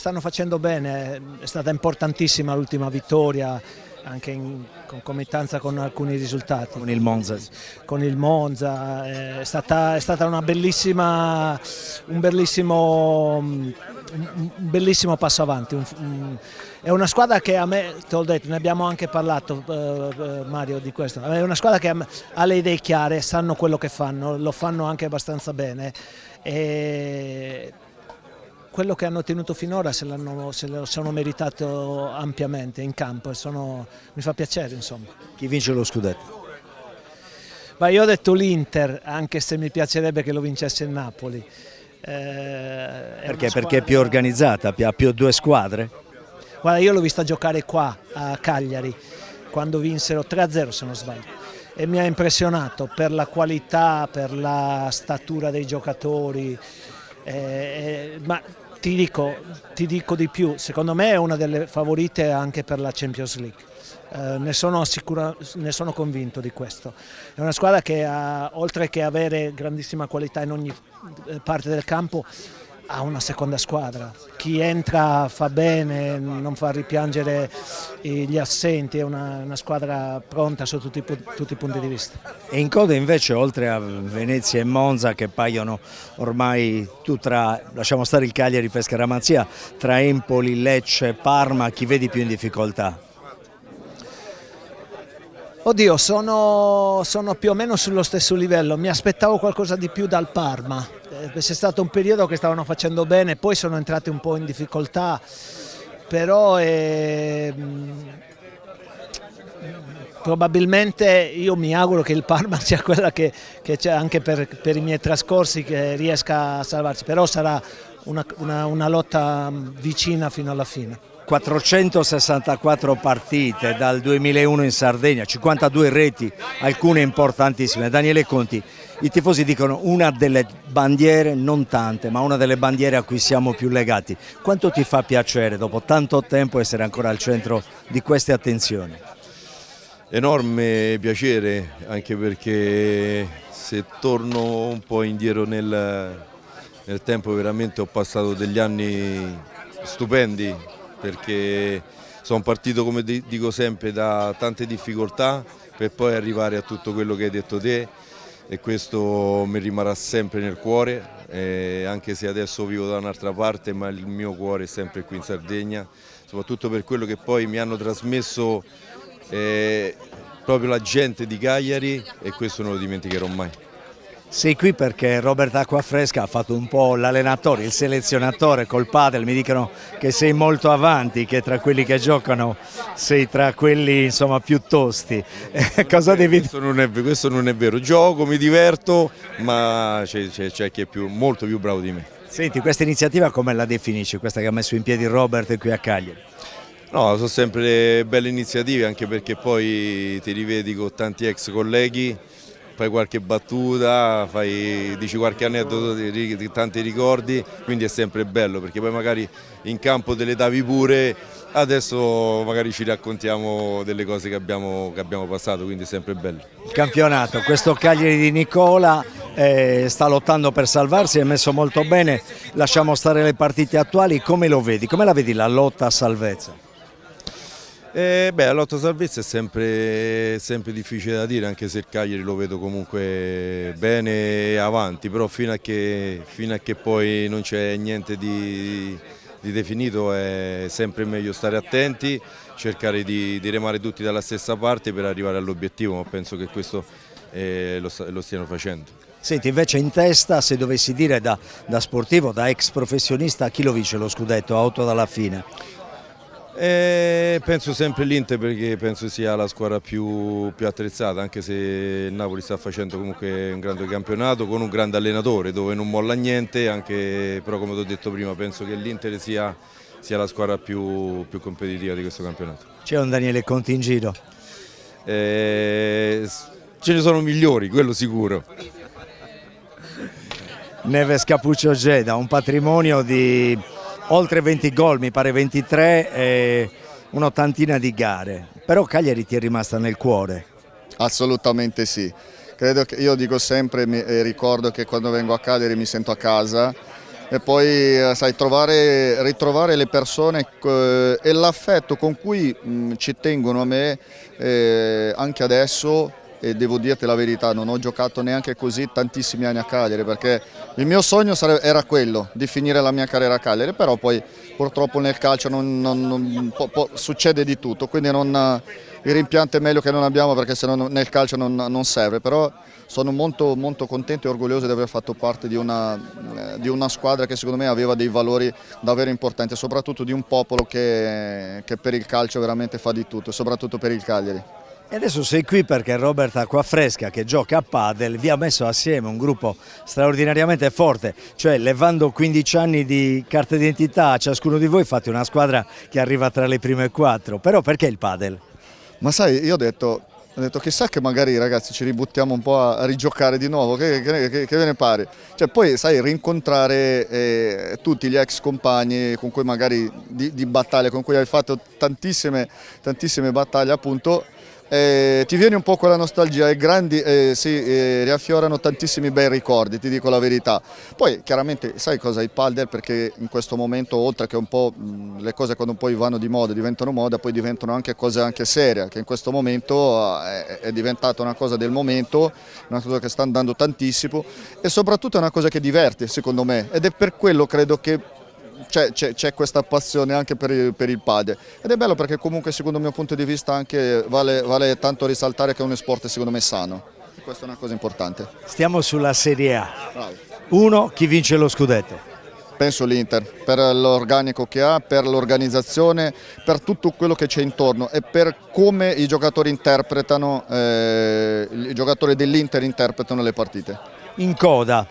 bene, è stata importantissima l'ultima vittoria, anche in concomitanza con alcuni risultati. Con il Monza. Con il Monza, è stata un bellissimo passo avanti. È una squadra che a me, te l'ho detto, ne abbiamo anche parlato Mario di questo, è una squadra che ha le idee chiare, sanno quello che fanno, lo fanno anche abbastanza bene. quello che hanno ottenuto finora se lo sono meritato ampiamente in campo e mi fa piacere, insomma. Chi vince lo scudetto? Ma io ho detto l'Inter, anche se mi piacerebbe che lo vincesse il Napoli. Perché è più organizzata, ha più due squadre? Guarda, io l'ho vista giocare qua a Cagliari, quando vinsero 3-0 se non sbaglio, e mi ha impressionato per la qualità, per la statura dei giocatori, ma ti dico di più, secondo me è una delle favorite anche per la Champions League. Ne sono convinto di questo. È una squadra che oltre che avere grandissima qualità in ogni parte del campo, ha una seconda squadra. Chi entra fa bene, non fa ripiangere gli assenti, è una squadra pronta su tutti i punti di vista. E in coda invece, oltre a Venezia e Monza, che paiono ormai lasciamo stare il Cagliari, Pescara, Ramanzia, tra Empoli, Lecce, Parma, chi vedi più in difficoltà? Oddio, sono più o meno sullo stesso livello, mi aspettavo qualcosa di più dal Parma, c'è stato un periodo che stavano facendo bene, poi sono entrati un po' in difficoltà, però probabilmente io mi auguro che il Parma sia quella che c'è anche per i miei trascorsi, che riesca a salvarsi, però sarà una lotta vicina fino alla fine. 464 partite dal 2001 in Sardegna, 52 reti, alcune importantissime. Daniele Conti, i tifosi dicono una delle bandiere, non tante, ma una delle bandiere a cui siamo più legati. Quanto ti fa piacere dopo tanto tempo essere ancora al centro di queste attenzioni? Enorme piacere, anche perché se torno un po' indietro nel tempo, veramente ho passato degli anni stupendi, perché sono partito, come dico sempre, da tante difficoltà per poi arrivare a tutto quello che hai detto te, e questo mi rimarrà sempre nel cuore, anche se adesso vivo da un'altra parte, ma il mio cuore è sempre qui in Sardegna, soprattutto per quello che poi mi hanno trasmesso proprio la gente di Cagliari, e questo non lo dimenticherò mai. Sei qui perché Robert Acquafresca ha fatto un po' l'allenatore, il selezionatore col padel, mi dicono che sei molto avanti, che tra quelli che giocano sei tra quelli insomma più tosti. Cosa devi dire? Questo non è vero, gioco, mi diverto, ma c'è chi è molto più bravo di me. Senti, questa iniziativa come la definisci, questa che ha messo in piedi Robert qui a Cagliari? No, sono sempre belle iniziative, anche perché poi ti rivedi con tanti ex colleghi, fai qualche battuta, dici qualche aneddoto di tanti ricordi, quindi è sempre bello, perché poi magari in campo te le davi pure, adesso magari ci raccontiamo delle cose che abbiamo passato, quindi è sempre bello. Il campionato, questo Cagliari di Nicola sta lottando per salvarsi, è messo molto bene, lasciamo stare le partite attuali, come lo vedi? Come la vedi la lotta a salvezza? La lotta a salvezza è sempre difficile da dire, anche se il Cagliari lo vedo comunque bene e avanti, però fino a che poi non c'è niente di definito è sempre meglio stare attenti, cercare di remare tutti dalla stessa parte per arrivare all'obiettivo, ma penso che questo lo stiano facendo. Senti, invece in testa, se dovessi dire da sportivo, da ex professionista, chi lo vince lo scudetto, auto dalla fine? Penso sempre l'Inter, perché penso sia la squadra più attrezzata, anche se il Napoli sta facendo comunque un grande campionato con un grande allenatore dove non molla niente, però come ti ho detto prima penso che l'Inter sia la squadra più competitiva di questo campionato. C'è un Daniele Conti in giro? Ce ne sono migliori, quello sicuro. Neves Capuccio Geda, un patrimonio di oltre 20 gol, mi pare 23, e un'ottantina di gare, però Cagliari ti è rimasta nel cuore. Assolutamente sì, credo che io dico sempre e ricordo che quando vengo a Cagliari mi sento a casa, e poi sai, ritrovare le persone e l'affetto con cui ci tengono a me anche adesso, e devo dirti la verità, non ho giocato neanche così tantissimi anni a Cagliari, perché il mio sogno era quello di finire la mia carriera a Cagliari, però poi purtroppo nel calcio succede di tutto, quindi il rimpianto è meglio che non abbiamo, perché se no nel calcio non serve, però sono molto, molto contento e orgoglioso di aver fatto parte di una squadra che secondo me aveva dei valori davvero importanti, soprattutto di un popolo che per il calcio veramente fa di tutto, soprattutto per il Cagliari. E adesso sei qui perché Robert Acquafresca, che gioca a padel, vi ha messo assieme un gruppo straordinariamente forte, cioè levando 15 anni di carta d'identità a ciascuno di voi fate una squadra che arriva tra le prime 4, però perché il padel? Ma sai, io ho detto chissà che magari ragazzi ci ributtiamo un po' a rigiocare di nuovo, che ve ne pare? Cioè, poi sai, rincontrare tutti gli ex compagni con cui magari di battaglia, con cui hai fatto tantissime battaglie appunto, ti viene un po' quella nostalgia e si riaffiorano tantissimi bei ricordi, ti dico la verità. Poi chiaramente sai cosa il padel, perché in questo momento oltre che un po' le cose quando poi vanno di moda diventano moda, poi diventano anche cose anche serie, che in questo momento è diventata una cosa del momento, una cosa che sta andando tantissimo e soprattutto è una cosa che diverte secondo me, ed è per quello credo che c'è questa passione anche per il padel, ed è bello perché comunque secondo il mio punto di vista anche vale tanto risaltare che è uno sport secondo me sano, e questa è una cosa importante. Stiamo sulla Serie A. 1, chi vince lo scudetto? Penso l'Inter, per l'organico che ha, per l'organizzazione, per tutto quello che c'è intorno e per come i giocatori interpretano, i giocatori dell'Inter interpretano le partite. In coda.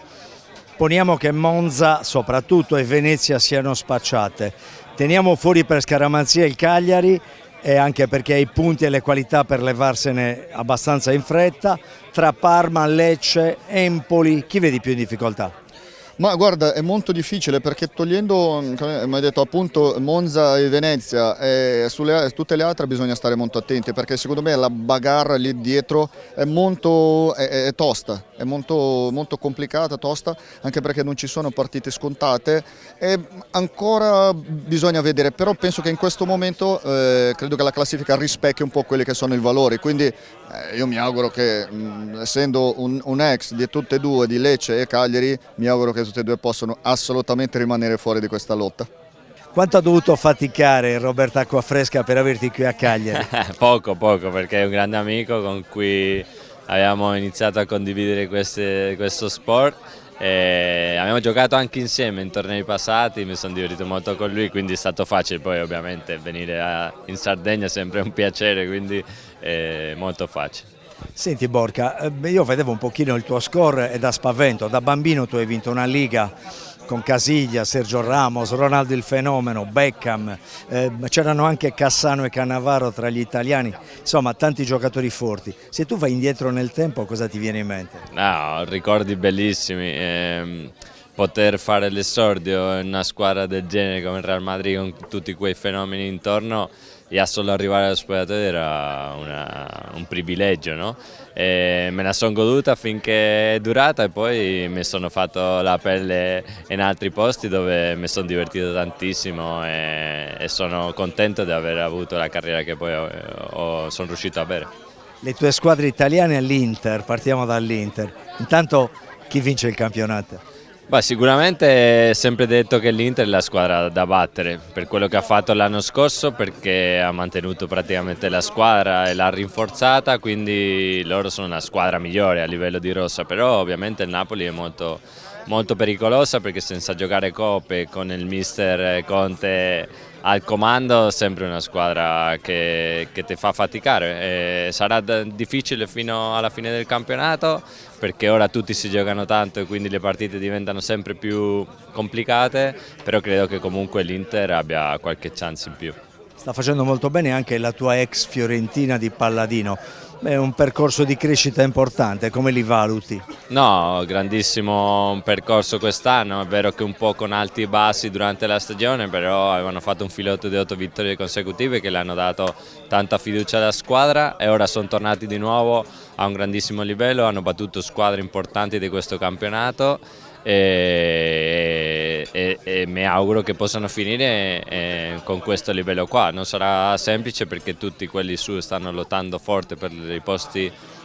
Poniamo che Monza soprattutto e Venezia siano spacciate, teniamo fuori per scaramanzia il Cagliari e anche perché ha i punti e le qualità per levarsene abbastanza in fretta, tra Parma, Lecce, Empoli, chi vedi più in difficoltà? Ma guarda, è molto difficile perché togliendo, come hai detto appunto, Monza e Venezia, tutte le altre bisogna stare molto attenti, perché secondo me la bagarre lì dietro è tosta, è molto complicata, tosta, anche perché non ci sono partite scontate e ancora bisogna vedere, però penso che in questo momento credo che la classifica rispecchi un po' quelli che sono i valori, quindi io mi auguro che essendo un ex di tutte e due, di Lecce e Cagliari, mi auguro che tutte e due possono assolutamente rimanere fuori di questa lotta. Quanto ha dovuto faticare Robert Acquafresca per averti qui a Cagliari? Poco, perché è un grande amico con cui abbiamo iniziato a condividere questo sport. Abbiamo giocato anche insieme in tornei passati, mi sono divertito molto con lui, quindi è stato facile. Poi ovviamente venire in Sardegna è sempre un piacere, quindi è molto facile. Senti Borca, io vedevo un pochino il tuo score e da spavento, da bambino tu hai vinto una Liga con Casiglia, Sergio Ramos, Ronaldo il fenomeno, Beckham, c'erano anche Cassano e Cannavaro tra gli italiani, insomma tanti giocatori forti. Se tu vai indietro nel tempo cosa ti viene in mente? No, ricordi bellissimi, poter fare l'esordio in una squadra del genere come il Real Madrid con tutti quei fenomeni intorno, già solo arrivare allo spogliatoio era un privilegio, no? Me la sono goduta finché è durata e poi mi sono fatto la pelle in altri posti dove mi sono divertito tantissimo e sono contento di aver avuto la carriera che poi sono riuscito a avere. Le tue squadre italiane all'Inter, partiamo dall'Inter, intanto chi vince il campionato? Sicuramente è sempre detto che l'Inter è la squadra da battere per quello che ha fatto l'anno scorso, perché ha mantenuto praticamente la squadra e l'ha rinforzata, quindi loro sono la squadra migliore a livello di rosa, però ovviamente il Napoli è molto pericolosa perché senza giocare coppe con il mister Conte al comando sempre una squadra che ti fa faticare. Sarà difficile fino alla fine del campionato perché ora tutti si giocano tanto e quindi le partite diventano sempre più complicate, però credo che comunque l'Inter abbia qualche chance in più. Sta facendo molto bene anche la tua ex Fiorentina di Palladino. È un percorso di crescita importante, come li valuti? No, grandissimo percorso quest'anno, è vero che un po' con alti e bassi durante la stagione, però avevano fatto un filotto di 8 vittorie consecutive che le hanno dato tanta fiducia alla squadra e ora sono tornati di nuovo a un grandissimo livello, hanno battuto squadre importanti di questo campionato e mi auguro che possano finire con questo livello qua. Non sarà semplice perché tutti quelli su stanno lottando forte per i posti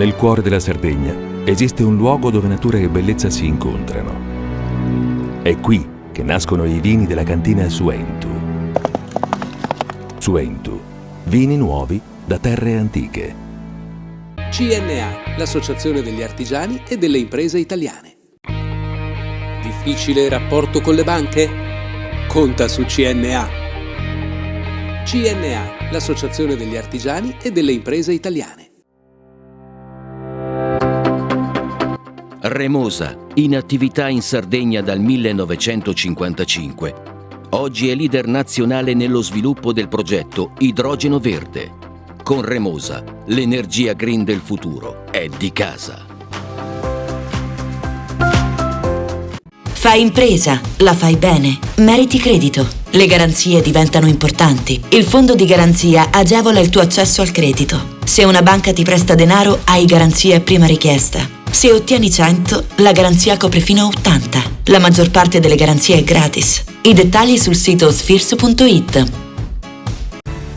Nel cuore della Sardegna esiste un luogo dove natura e bellezza si incontrano. È qui che nascono i vini della cantina Suentu. Suentu, vini nuovi da terre antiche. CNA, l'associazione degli artigiani e delle imprese italiane. Difficile rapporto con le banche? Conta su CNA. CNA, l'associazione degli artigiani e delle imprese italiane. Remosa, in attività in Sardegna dal 1955. Oggi è leader nazionale nello sviluppo del progetto Idrogeno Verde. Con Remosa, l'energia green del futuro è di casa. Fai impresa, la fai bene, meriti credito. Le garanzie diventano importanti. Il fondo di garanzia agevola il tuo accesso al credito. Se una banca ti presta denaro, hai garanzia a prima richiesta. Se ottieni 100, la garanzia copre fino a 80. La maggior parte delle garanzie è gratis. I dettagli sul sito sfirso.it.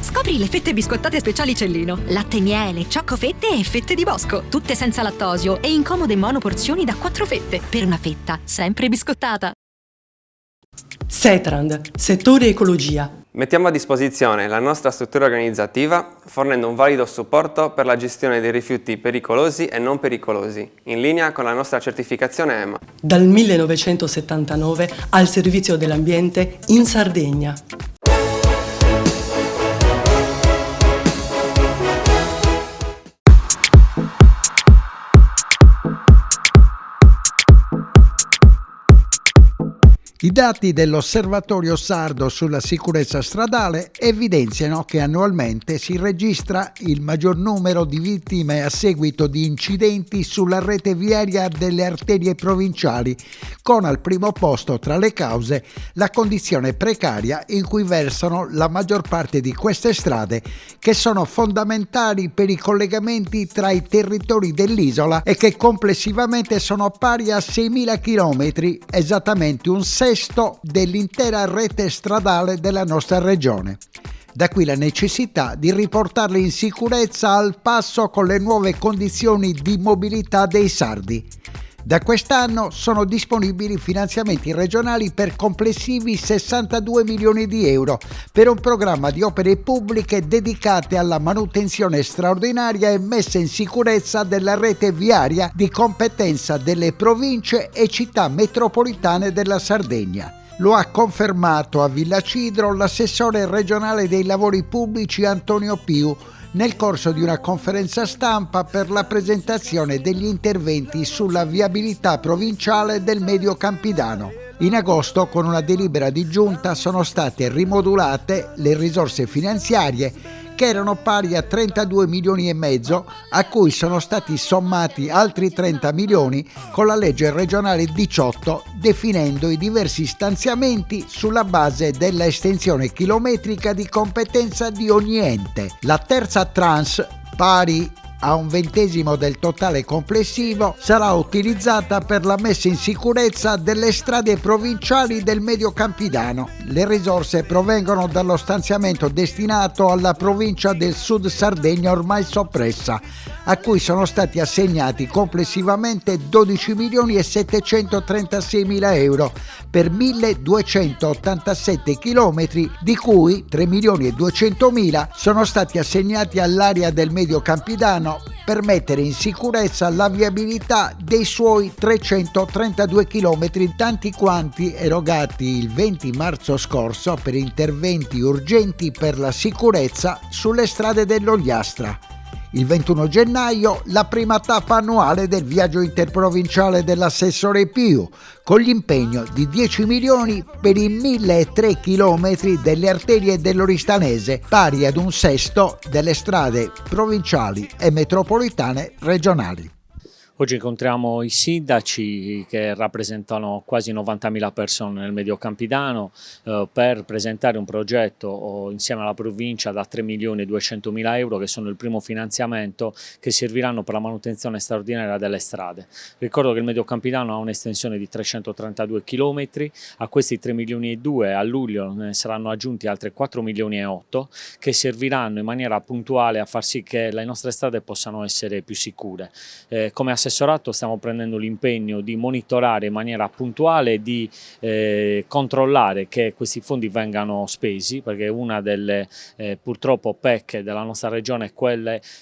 Scopri le fette biscottate speciali Cellino. Latte e miele, ciocco-fette e fette di bosco. Tutte senza lattosio e in comode monoporzioni da 4 fette. Per una fetta sempre biscottata. Setrand, settore ecologia. Mettiamo a disposizione la nostra struttura organizzativa fornendo un valido supporto per la gestione dei rifiuti pericolosi e non pericolosi, in linea con la nostra certificazione EMA. Dal 1979 al servizio dell'ambiente in Sardegna. I dati dell'Osservatorio Sardo sulla sicurezza stradale evidenziano che annualmente si registra il maggior numero di vittime a seguito di incidenti sulla rete viaria delle arterie provinciali, con al primo posto tra le cause la condizione precaria in cui versano la maggior parte di queste strade, che sono fondamentali per i collegamenti tra i territori dell'isola e che complessivamente sono pari a 6.000 chilometri, esattamente un sesto dell'intera rete stradale della nostra regione. Da qui la necessità di riportarle in sicurezza al passo con le nuove condizioni di mobilità dei sardi. Da quest'anno sono disponibili finanziamenti regionali per complessivi 62 milioni di euro per un programma di opere pubbliche dedicate alla manutenzione straordinaria e messa in sicurezza della rete viaria di competenza delle province e città metropolitane della Sardegna. Lo ha confermato a Villa Cidro l'assessore regionale dei lavori pubblici Antonio Piu nel corso di una conferenza stampa per la presentazione degli interventi sulla viabilità provinciale del Medio Campidano. In agosto, con una delibera di giunta, sono state rimodulate le risorse finanziarie che erano pari a 32 milioni e mezzo, a cui sono stati sommati altri 30 milioni con la legge regionale 18, definendo i diversi stanziamenti sulla base della estensione chilometrica di competenza di ogni ente. La terza tranche, pari a 1/20 del totale complessivo, sarà utilizzata per la messa in sicurezza delle strade provinciali del Medio Campidano. Le risorse provengono dallo stanziamento destinato alla provincia del Sud Sardegna ormai soppressa, a cui sono stati assegnati complessivamente 12 milioni e 736 mila euro per 1287 chilometri, di cui 3 milioni e 200 mila sono stati assegnati all'area del Medio Campidano per mettere in sicurezza la viabilità dei suoi 332 chilometri, tanti quanti erogati il 20 marzo scorso per interventi urgenti per la sicurezza sulle strade dell'Ogliastra. Il 21 gennaio la prima tappa annuale del viaggio interprovinciale dell'assessore Piu, con l'impegno di 10 milioni per i 1.003 chilometri delle arterie dell'Oristanese, pari ad un sesto delle strade provinciali e metropolitane regionali. Oggi incontriamo i sindaci che rappresentano quasi 90.000 persone nel Medio Campidano per presentare un progetto insieme alla provincia da 3.200.000 euro, che sono il primo finanziamento che serviranno per la manutenzione straordinaria delle strade. Ricordo che il Medio Campidano ha un'estensione di 332 km, a questi 3.2 milioni a luglio ne saranno aggiunti altre 4,8 milioni che serviranno in maniera puntuale a far sì che le nostre strade possano essere più sicure. Come assessorato stiamo prendendo l'impegno di monitorare in maniera puntuale, di controllare che questi fondi vengano spesi, perché una delle purtroppo pecche della nostra regione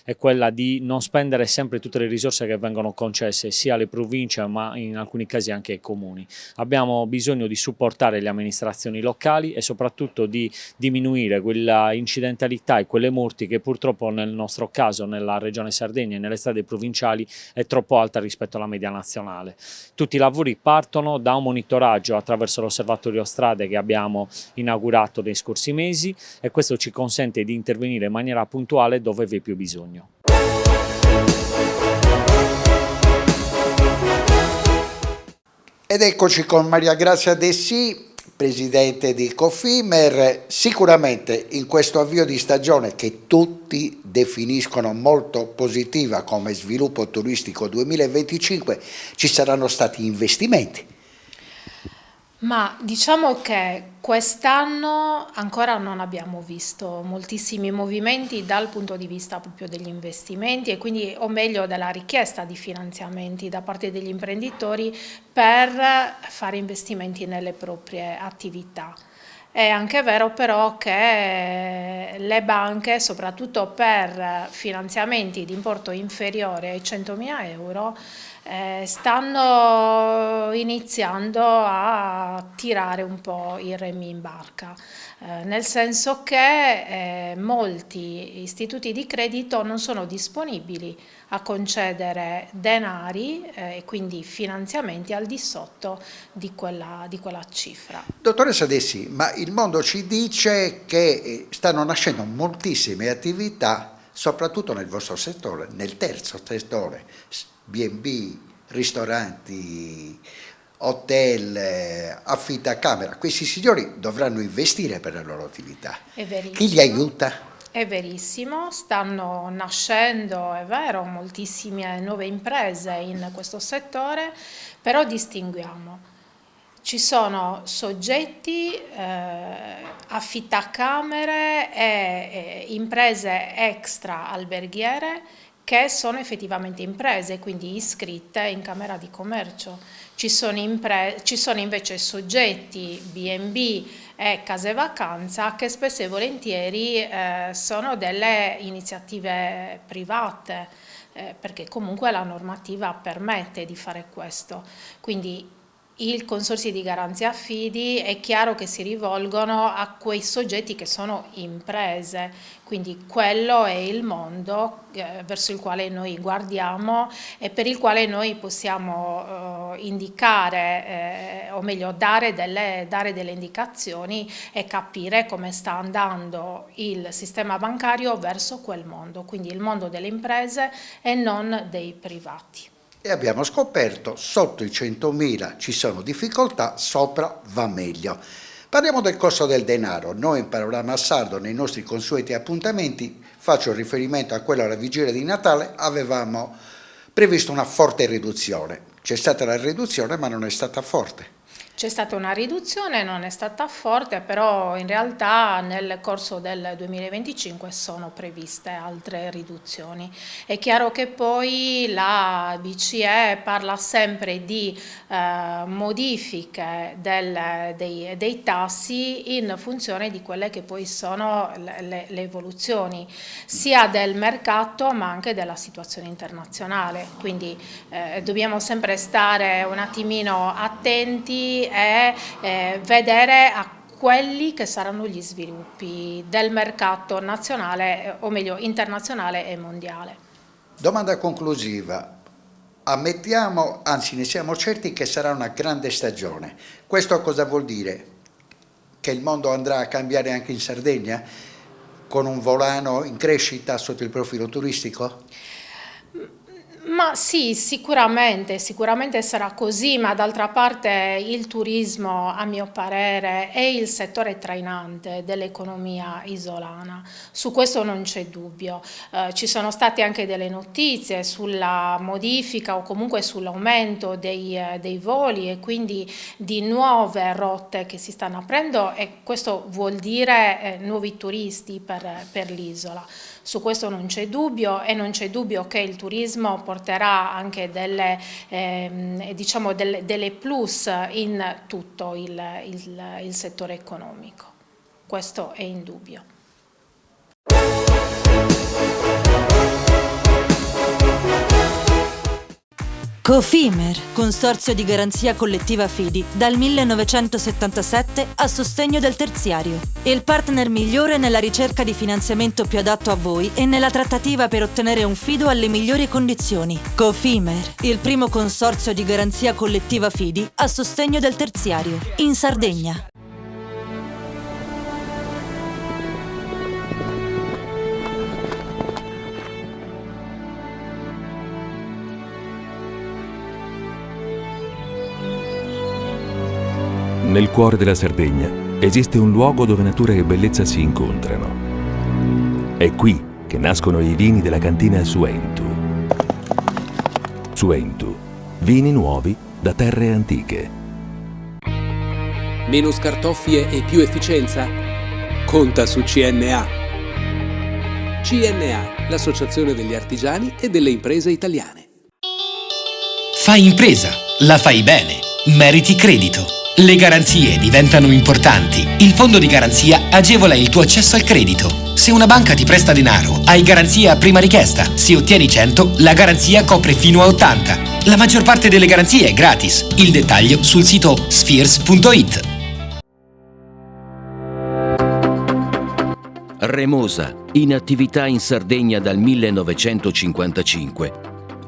è quella di non spendere sempre tutte le risorse che vengono concesse sia alle province ma in alcuni casi anche ai comuni. Abbiamo bisogno di supportare le amministrazioni locali e soprattutto di diminuire quella incidentalità e quelle morti che purtroppo nel nostro caso nella regione Sardegna e nelle strade provinciali è troppo alta rispetto alla media nazionale. Tutti i lavori partono da un monitoraggio attraverso l'osservatorio strade che abbiamo inaugurato nei scorsi mesi, e questo ci consente di intervenire in maniera puntuale dove vi è più bisogno. Ed eccoci con Maria Grazia Dessì, presidente di Cofimer. Sicuramente in questo avvio di stagione, che tutti definiscono molto positiva come sviluppo turistico 2025, ci saranno stati investimenti. Ma diciamo che quest'anno ancora non abbiamo visto moltissimi movimenti dal punto di vista proprio degli investimenti, e quindi, o meglio, della richiesta di finanziamenti da parte degli imprenditori per fare investimenti nelle proprie attività. È anche vero però che le banche, soprattutto per finanziamenti di importo inferiore ai 100.000 euro, stanno iniziando a tirare un po' i remi in barca, nel senso che molti istituti di credito non sono disponibili a concedere denari e quindi finanziamenti al di sotto di quella cifra. Dottoressa Dessì, ma il mondo ci dice che stanno nascendo moltissime attività, soprattutto nel vostro settore, nel terzo settore, B&B, ristoranti, hotel, affittacamera. Questi signori dovranno investire per la loro attività. È verissimo. Chi li aiuta? È verissimo, stanno nascendo, è vero, moltissime nuove imprese in questo settore, però distinguiamo. Ci sono soggetti, affittacamere e imprese extra alberghiere che sono effettivamente imprese, quindi iscritte in Camera di Commercio. Ci sono invece soggetti B&B e case vacanza che spesso e volentieri sono delle iniziative private, perché comunque la normativa permette di fare questo. Quindi il Consorzio di Garanzia Affidi è chiaro che si rivolgono a quei soggetti che sono imprese, quindi quello è il mondo verso il quale noi guardiamo e per il quale noi possiamo indicare, o meglio dare delle indicazioni e capire come sta andando il sistema bancario verso quel mondo, quindi il mondo delle imprese e non dei privati. E abbiamo scoperto sotto i 100.000 ci sono difficoltà, sopra va meglio. Parliamo del costo del denaro. Noi in Panorama Sardo, nei nostri consueti appuntamenti, faccio riferimento a quello alla vigilia di Natale, avevamo previsto una forte riduzione. C'è stata la riduzione ma non è stata forte. C'è stata una riduzione, non è stata forte, però in realtà nel corso del 2025 sono previste altre riduzioni. È chiaro che poi la BCE parla sempre di modifiche dei tassi in funzione di quelle che poi sono le evoluzioni sia del mercato ma anche della situazione internazionale. Quindi dobbiamo sempre stare un attimino attenti e vedere a quelli che saranno gli sviluppi del mercato nazionale, o meglio internazionale e mondiale. Domanda conclusiva. Ammettiamo, anzi ne siamo certi che sarà una grande stagione. Questo cosa vuol dire? Che il mondo andrà a cambiare anche in Sardegna? Con un volano in crescita sotto il profilo turistico? Ma sì, sicuramente sarà così, ma d'altra parte il turismo, a mio parere, è il settore trainante dell'economia isolana. Su questo non c'è dubbio. Ci sono state anche delle notizie sulla modifica o comunque sull'aumento dei voli e quindi di nuove rotte che si stanno aprendo, e questo vuol dire nuovi turisti per l'isola. Su questo non c'è dubbio, e non c'è dubbio che il turismo porterà anche delle plus in tutto il settore economico. Questo è indubbio. Cofimer, consorzio di garanzia collettiva Fidi, dal 1977 a sostegno del terziario. Il partner migliore nella ricerca di finanziamento più adatto a voi e nella trattativa per ottenere un fido alle migliori condizioni. Cofimer, il primo consorzio di garanzia collettiva Fidi a sostegno del terziario, in Sardegna. Nel cuore della Sardegna esiste un luogo dove natura e bellezza si incontrano. È qui che nascono i vini della cantina Suentu. Suentu, vini nuovi da terre antiche. Meno scartoffie e più efficienza? Conta su CNA. CNA, l'associazione degli artigiani e delle imprese italiane. Fai impresa, la fai bene, meriti credito. Le garanzie diventano importanti. Il fondo di garanzia agevola il tuo accesso al credito. Se una banca ti presta denaro, hai garanzia a prima richiesta. Se ottieni 100, la garanzia copre fino a 80. La maggior parte delle garanzie è gratis. Il dettaglio sul sito spheres.it. Remosa, in attività in Sardegna dal 1955.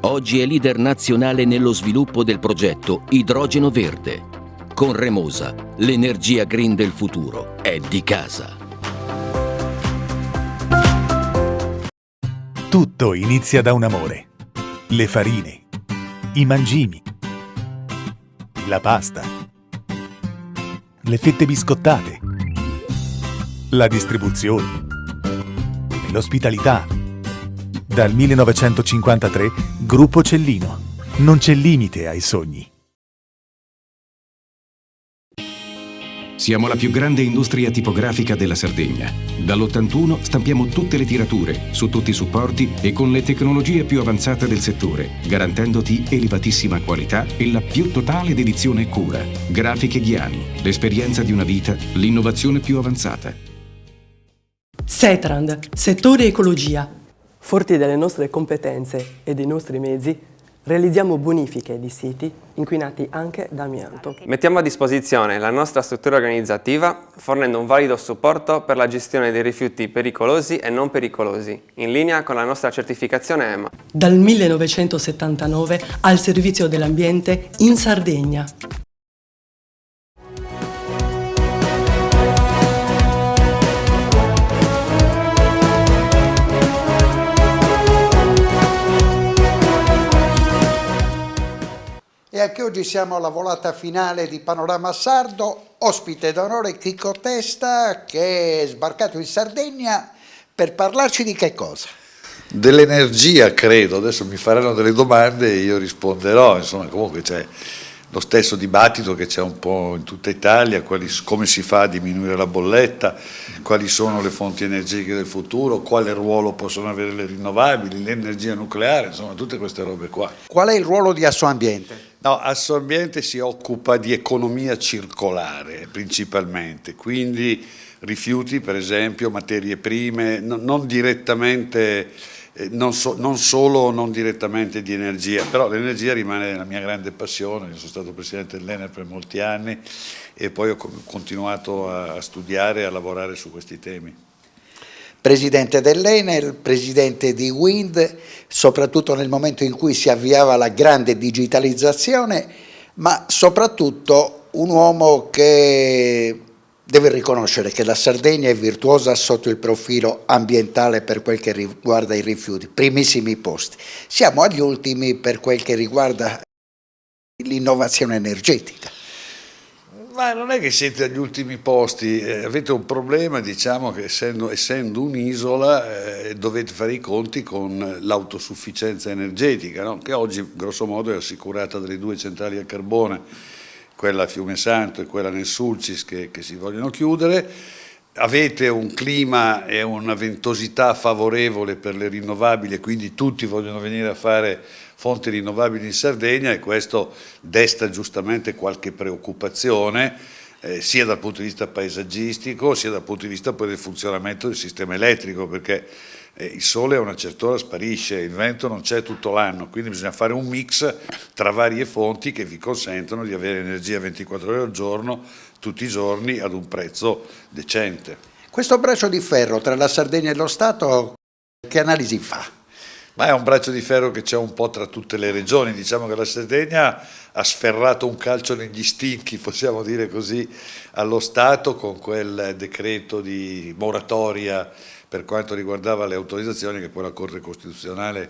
Oggi è leader nazionale nello sviluppo del progetto Idrogeno Verde. Con Remosa, l'energia green del futuro è di casa. Tutto inizia da un amore. Le farine, i mangimi, la pasta, le fette biscottate, la distribuzione, l'ospitalità. Dal 1953, Gruppo Cellino. Non c'è limite ai sogni. Siamo la più grande industria tipografica della Sardegna. Dall'81 stampiamo tutte le tirature, su tutti i supporti e con le tecnologie più avanzate del settore, garantendoti elevatissima qualità e la più totale dedizione e cura. Grafiche Ghiani, l'esperienza di una vita, l'innovazione più avanzata. Setrand, settore ecologia. Forti delle nostre competenze e dei nostri mezzi, realizziamo bonifiche di siti inquinati anche da amianto. Mettiamo a disposizione la nostra struttura organizzativa fornendo un valido supporto per la gestione dei rifiuti pericolosi e non pericolosi, in linea con la nostra certificazione EMA. Dal 1979 al servizio dell'ambiente in Sardegna. E anche oggi siamo alla volata finale di Panorama Sardo, ospite d'onore Chico Testa, che è sbarcato in Sardegna per parlarci di che cosa? Dell'energia, credo. Adesso mi faranno delle domande e io risponderò. Insomma, comunque c'è lo stesso dibattito che c'è un po' in tutta Italia, come si fa a diminuire la bolletta, quali sono le fonti energetiche del futuro, quale ruolo possono avere le rinnovabili, l'energia nucleare, insomma tutte queste robe qua. Qual è il ruolo di Assoambiente? No, Assoambiente si occupa di economia circolare principalmente, quindi rifiuti per esempio, materie prime, non direttamente, non solo direttamente di energia, però l'energia rimane la mia grande passione. Io sono stato presidente dell'Enel per molti anni e poi ho continuato a studiare e a lavorare su questi temi. Presidente dell'Enel, presidente di Wind, soprattutto nel momento in cui si avviava la grande digitalizzazione, ma soprattutto un uomo che deve riconoscere che la Sardegna è virtuosa sotto il profilo ambientale per quel che riguarda i rifiuti, primissimi posti. Siamo agli ultimi per quel che riguarda l'innovazione energetica. Ma non è che siete agli ultimi posti, avete un problema, diciamo che essendo un'isola dovete fare i conti con l'autosufficienza energetica, no? Che oggi grosso modo è assicurata dalle 2 centrali a carbone, quella a Fiume Santo e quella nel Sulcis che si vogliono chiudere. Avete un clima e una ventosità favorevole per le rinnovabili e quindi tutti vogliono venire a fare fonti rinnovabili in Sardegna e questo desta giustamente qualche preoccupazione sia dal punto di vista paesaggistico sia dal punto di vista poi del funzionamento del sistema elettrico, perché il sole a una certa ora sparisce, il vento non c'è tutto l'anno, quindi bisogna fare un mix tra varie fonti che vi consentono di avere energia 24 ore al giorno, tutti i giorni, ad un prezzo decente. Questo braccio di ferro tra la Sardegna e lo Stato, che analisi fa? Ma è un braccio di ferro che c'è un po' tra tutte le regioni, diciamo che la Sardegna ha sferrato un calcio negli stinchi, possiamo dire così, allo Stato con quel decreto di moratoria per quanto riguardava le autorizzazioni che poi la Corte Costituzionale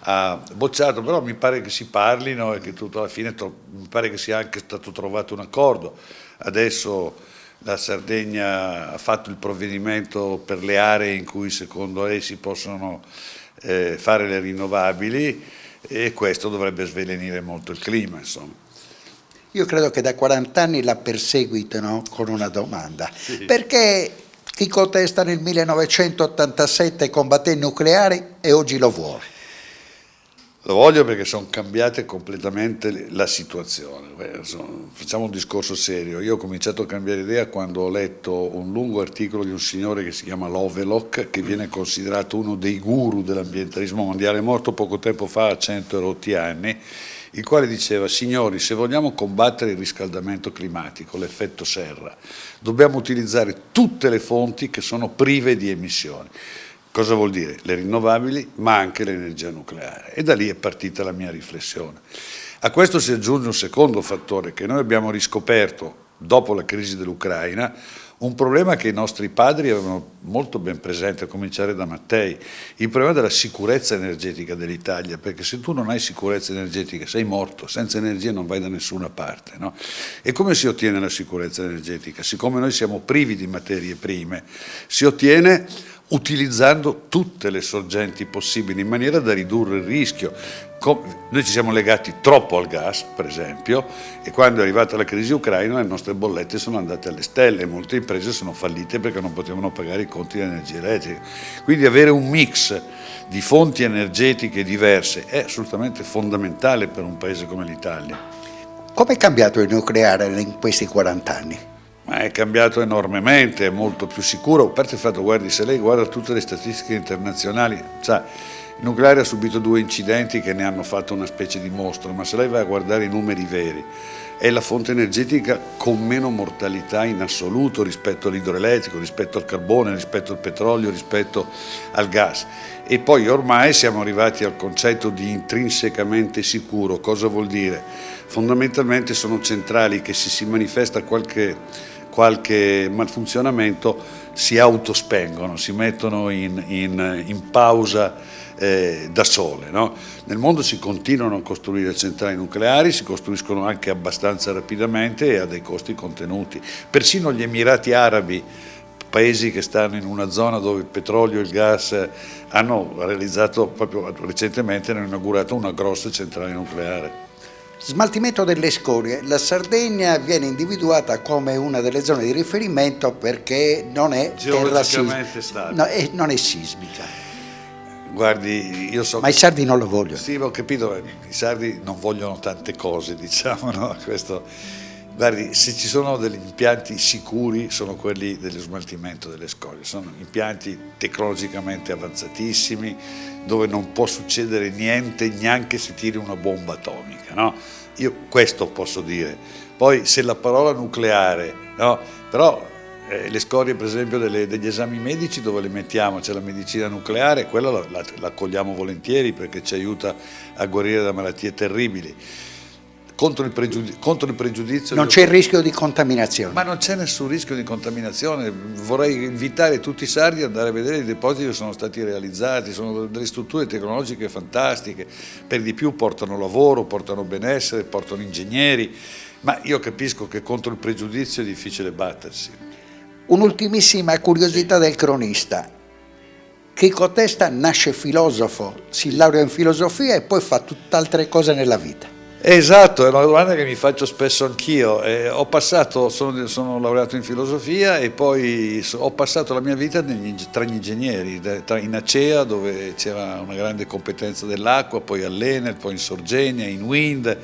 ha bocciato, però mi pare che si parlino e che tutto alla fine mi pare che sia anche stato trovato un accordo. Adesso la Sardegna ha fatto il provvedimento per le aree in cui secondo lei si possono fare le rinnovabili e questo dovrebbe svelenire molto il clima, insomma. Io credo che da 40 anni la perseguitano con una domanda. Sì. Perché chi contesta nel 1987 combatté il nucleare e oggi lo vuole? Lo voglio perché sono cambiate completamente la situazione. Facciamo un discorso serio. Io ho cominciato a cambiare idea quando ho letto un lungo articolo di un signore che si chiama Lovelock, che viene considerato uno dei guru dell'ambientalismo mondiale, morto poco tempo fa a 100 rotti anni, il quale diceva: signori, se vogliamo combattere il riscaldamento climatico, l'effetto serra, dobbiamo utilizzare tutte le fonti che sono prive di emissioni. Cosa vuol dire? Le rinnovabili, ma anche l'energia nucleare. E da lì è partita la mia riflessione. A questo si aggiunge un secondo fattore che noi abbiamo riscoperto dopo la crisi dell'Ucraina, un problema che i nostri padri avevano molto ben presente, a cominciare da Mattei, il problema della sicurezza energetica dell'Italia, perché se tu non hai sicurezza energetica sei morto, senza energia non vai da nessuna parte, no? E come si ottiene la sicurezza energetica? Siccome noi siamo privi di materie prime, si ottiene utilizzando tutte le sorgenti possibili in maniera da ridurre il rischio. Noi ci siamo legati troppo al gas, per esempio, e quando è arrivata la crisi ucraina le nostre bollette sono andate alle stelle e molte imprese sono fallite perché non potevano pagare i conti di energia elettrica. Quindi avere un mix di fonti energetiche diverse è assolutamente fondamentale per un paese come l'Italia. Come è cambiato il nucleare in questi 40 anni? Ma è cambiato enormemente, è molto più sicuro. A parte il fatto, guardi, se lei guarda tutte le statistiche internazionali, sa, il nucleare ha subito 2 incidenti che ne hanno fatto una specie di mostro, ma se lei va a guardare i numeri veri, è la fonte energetica con meno mortalità in assoluto rispetto all'idroelettrico, rispetto al carbone, rispetto al petrolio, rispetto al gas. E poi ormai siamo arrivati al concetto di intrinsecamente sicuro. Cosa vuol dire? Fondamentalmente sono centrali che se si manifesta qualche malfunzionamento si autospengono, si mettono in pausa da sole, no? Nel mondo si continuano a costruire centrali nucleari, si costruiscono anche abbastanza rapidamente e a dei costi contenuti. Persino gli Emirati Arabi, paesi che stanno in una zona dove il petrolio e il gas hanno realizzato, proprio recentemente hanno inaugurato una grossa centrale nucleare. Smaltimento delle scorie. La Sardegna viene individuata come una delle zone di riferimento perché non è geologicamente stabile. Non è sismica. Guardi, io so. Ma i sardi non lo vogliono. Sì, ho capito, i sardi non vogliono tante cose, diciamo, no? Questo. Guardi, se ci sono degli impianti sicuri sono quelli dello smaltimento delle scorie, sono impianti tecnologicamente avanzatissimi dove non può succedere niente neanche se tiri una bomba atomica, no? Io questo posso dire. Poi se la parola nucleare, no? Però le scorie per esempio degli esami medici dove le mettiamo? C'è la medicina nucleare, quella la accogliamo volentieri perché ci aiuta a guarire da malattie terribili. contro il pregiudizio. Non c'è il rischio di contaminazione? Ma non c'è nessun rischio di contaminazione. Vorrei invitare tutti i sardi ad andare a vedere i depositi che sono stati realizzati, sono delle strutture tecnologiche fantastiche, per di più portano lavoro, portano benessere, portano ingegneri, ma io capisco che contro il pregiudizio è difficile battersi. Un'ultimissima curiosità del cronista. Chico Testa nasce filosofo, si laurea in filosofia e poi fa tutt'altre cose nella vita. Esatto, è una domanda che mi faccio spesso anch'io. Sono laureato in filosofia e poi ho passato la mia vita tra gli ingegneri, in Acea dove c'era una grande competenza dell'acqua, poi all'Enel, poi in Sorgenia, in Wind,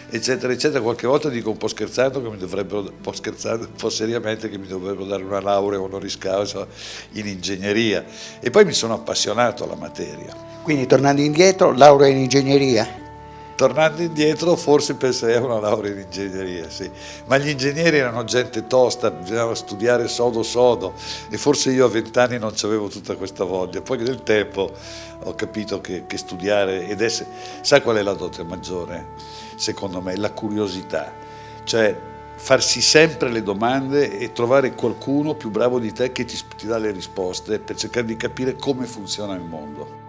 eccetera, eccetera. Qualche volta dico un po' scherzando, un po' seriamente, che mi dovrebbero dare una laurea honoris causa in ingegneria. E poi mi sono appassionato alla materia. Quindi tornando indietro, laurea in ingegneria? Tornando indietro forse penserei a una laurea in ingegneria, sì. Ma gli ingegneri erano gente tosta, bisognava studiare sodo e forse io a 20 anni non avevo tutta questa voglia. Poi nel tempo ho capito che studiare ed essere... Sai qual è la dote maggiore? Secondo me la curiosità, cioè farsi sempre le domande e trovare qualcuno più bravo di te che ti dà le risposte per cercare di capire come funziona il mondo.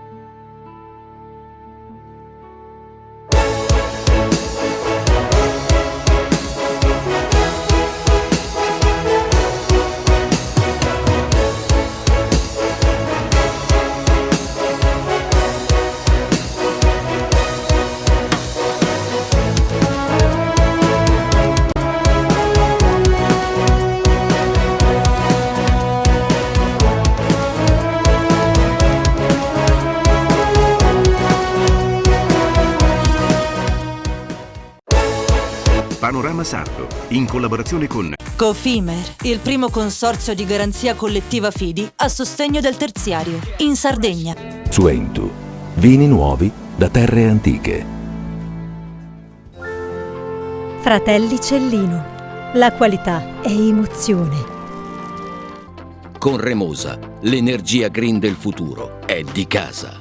Panorama Sardo, in collaborazione con Cofimer, il primo consorzio di garanzia collettiva fidi a sostegno del terziario, in Sardegna. Suentu, vini nuovi da terre antiche. Fratelli Cellino, la qualità è emozione. Con Remosa, l'energia green del futuro è di casa.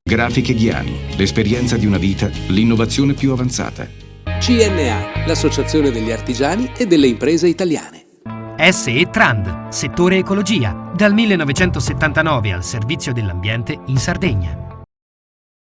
Grafiche Ghiani, l'esperienza di una vita, l'innovazione più avanzata. CNA, l'associazione degli artigiani e delle imprese italiane. SE Trand, settore ecologia, dal 1979 al servizio dell'ambiente in Sardegna.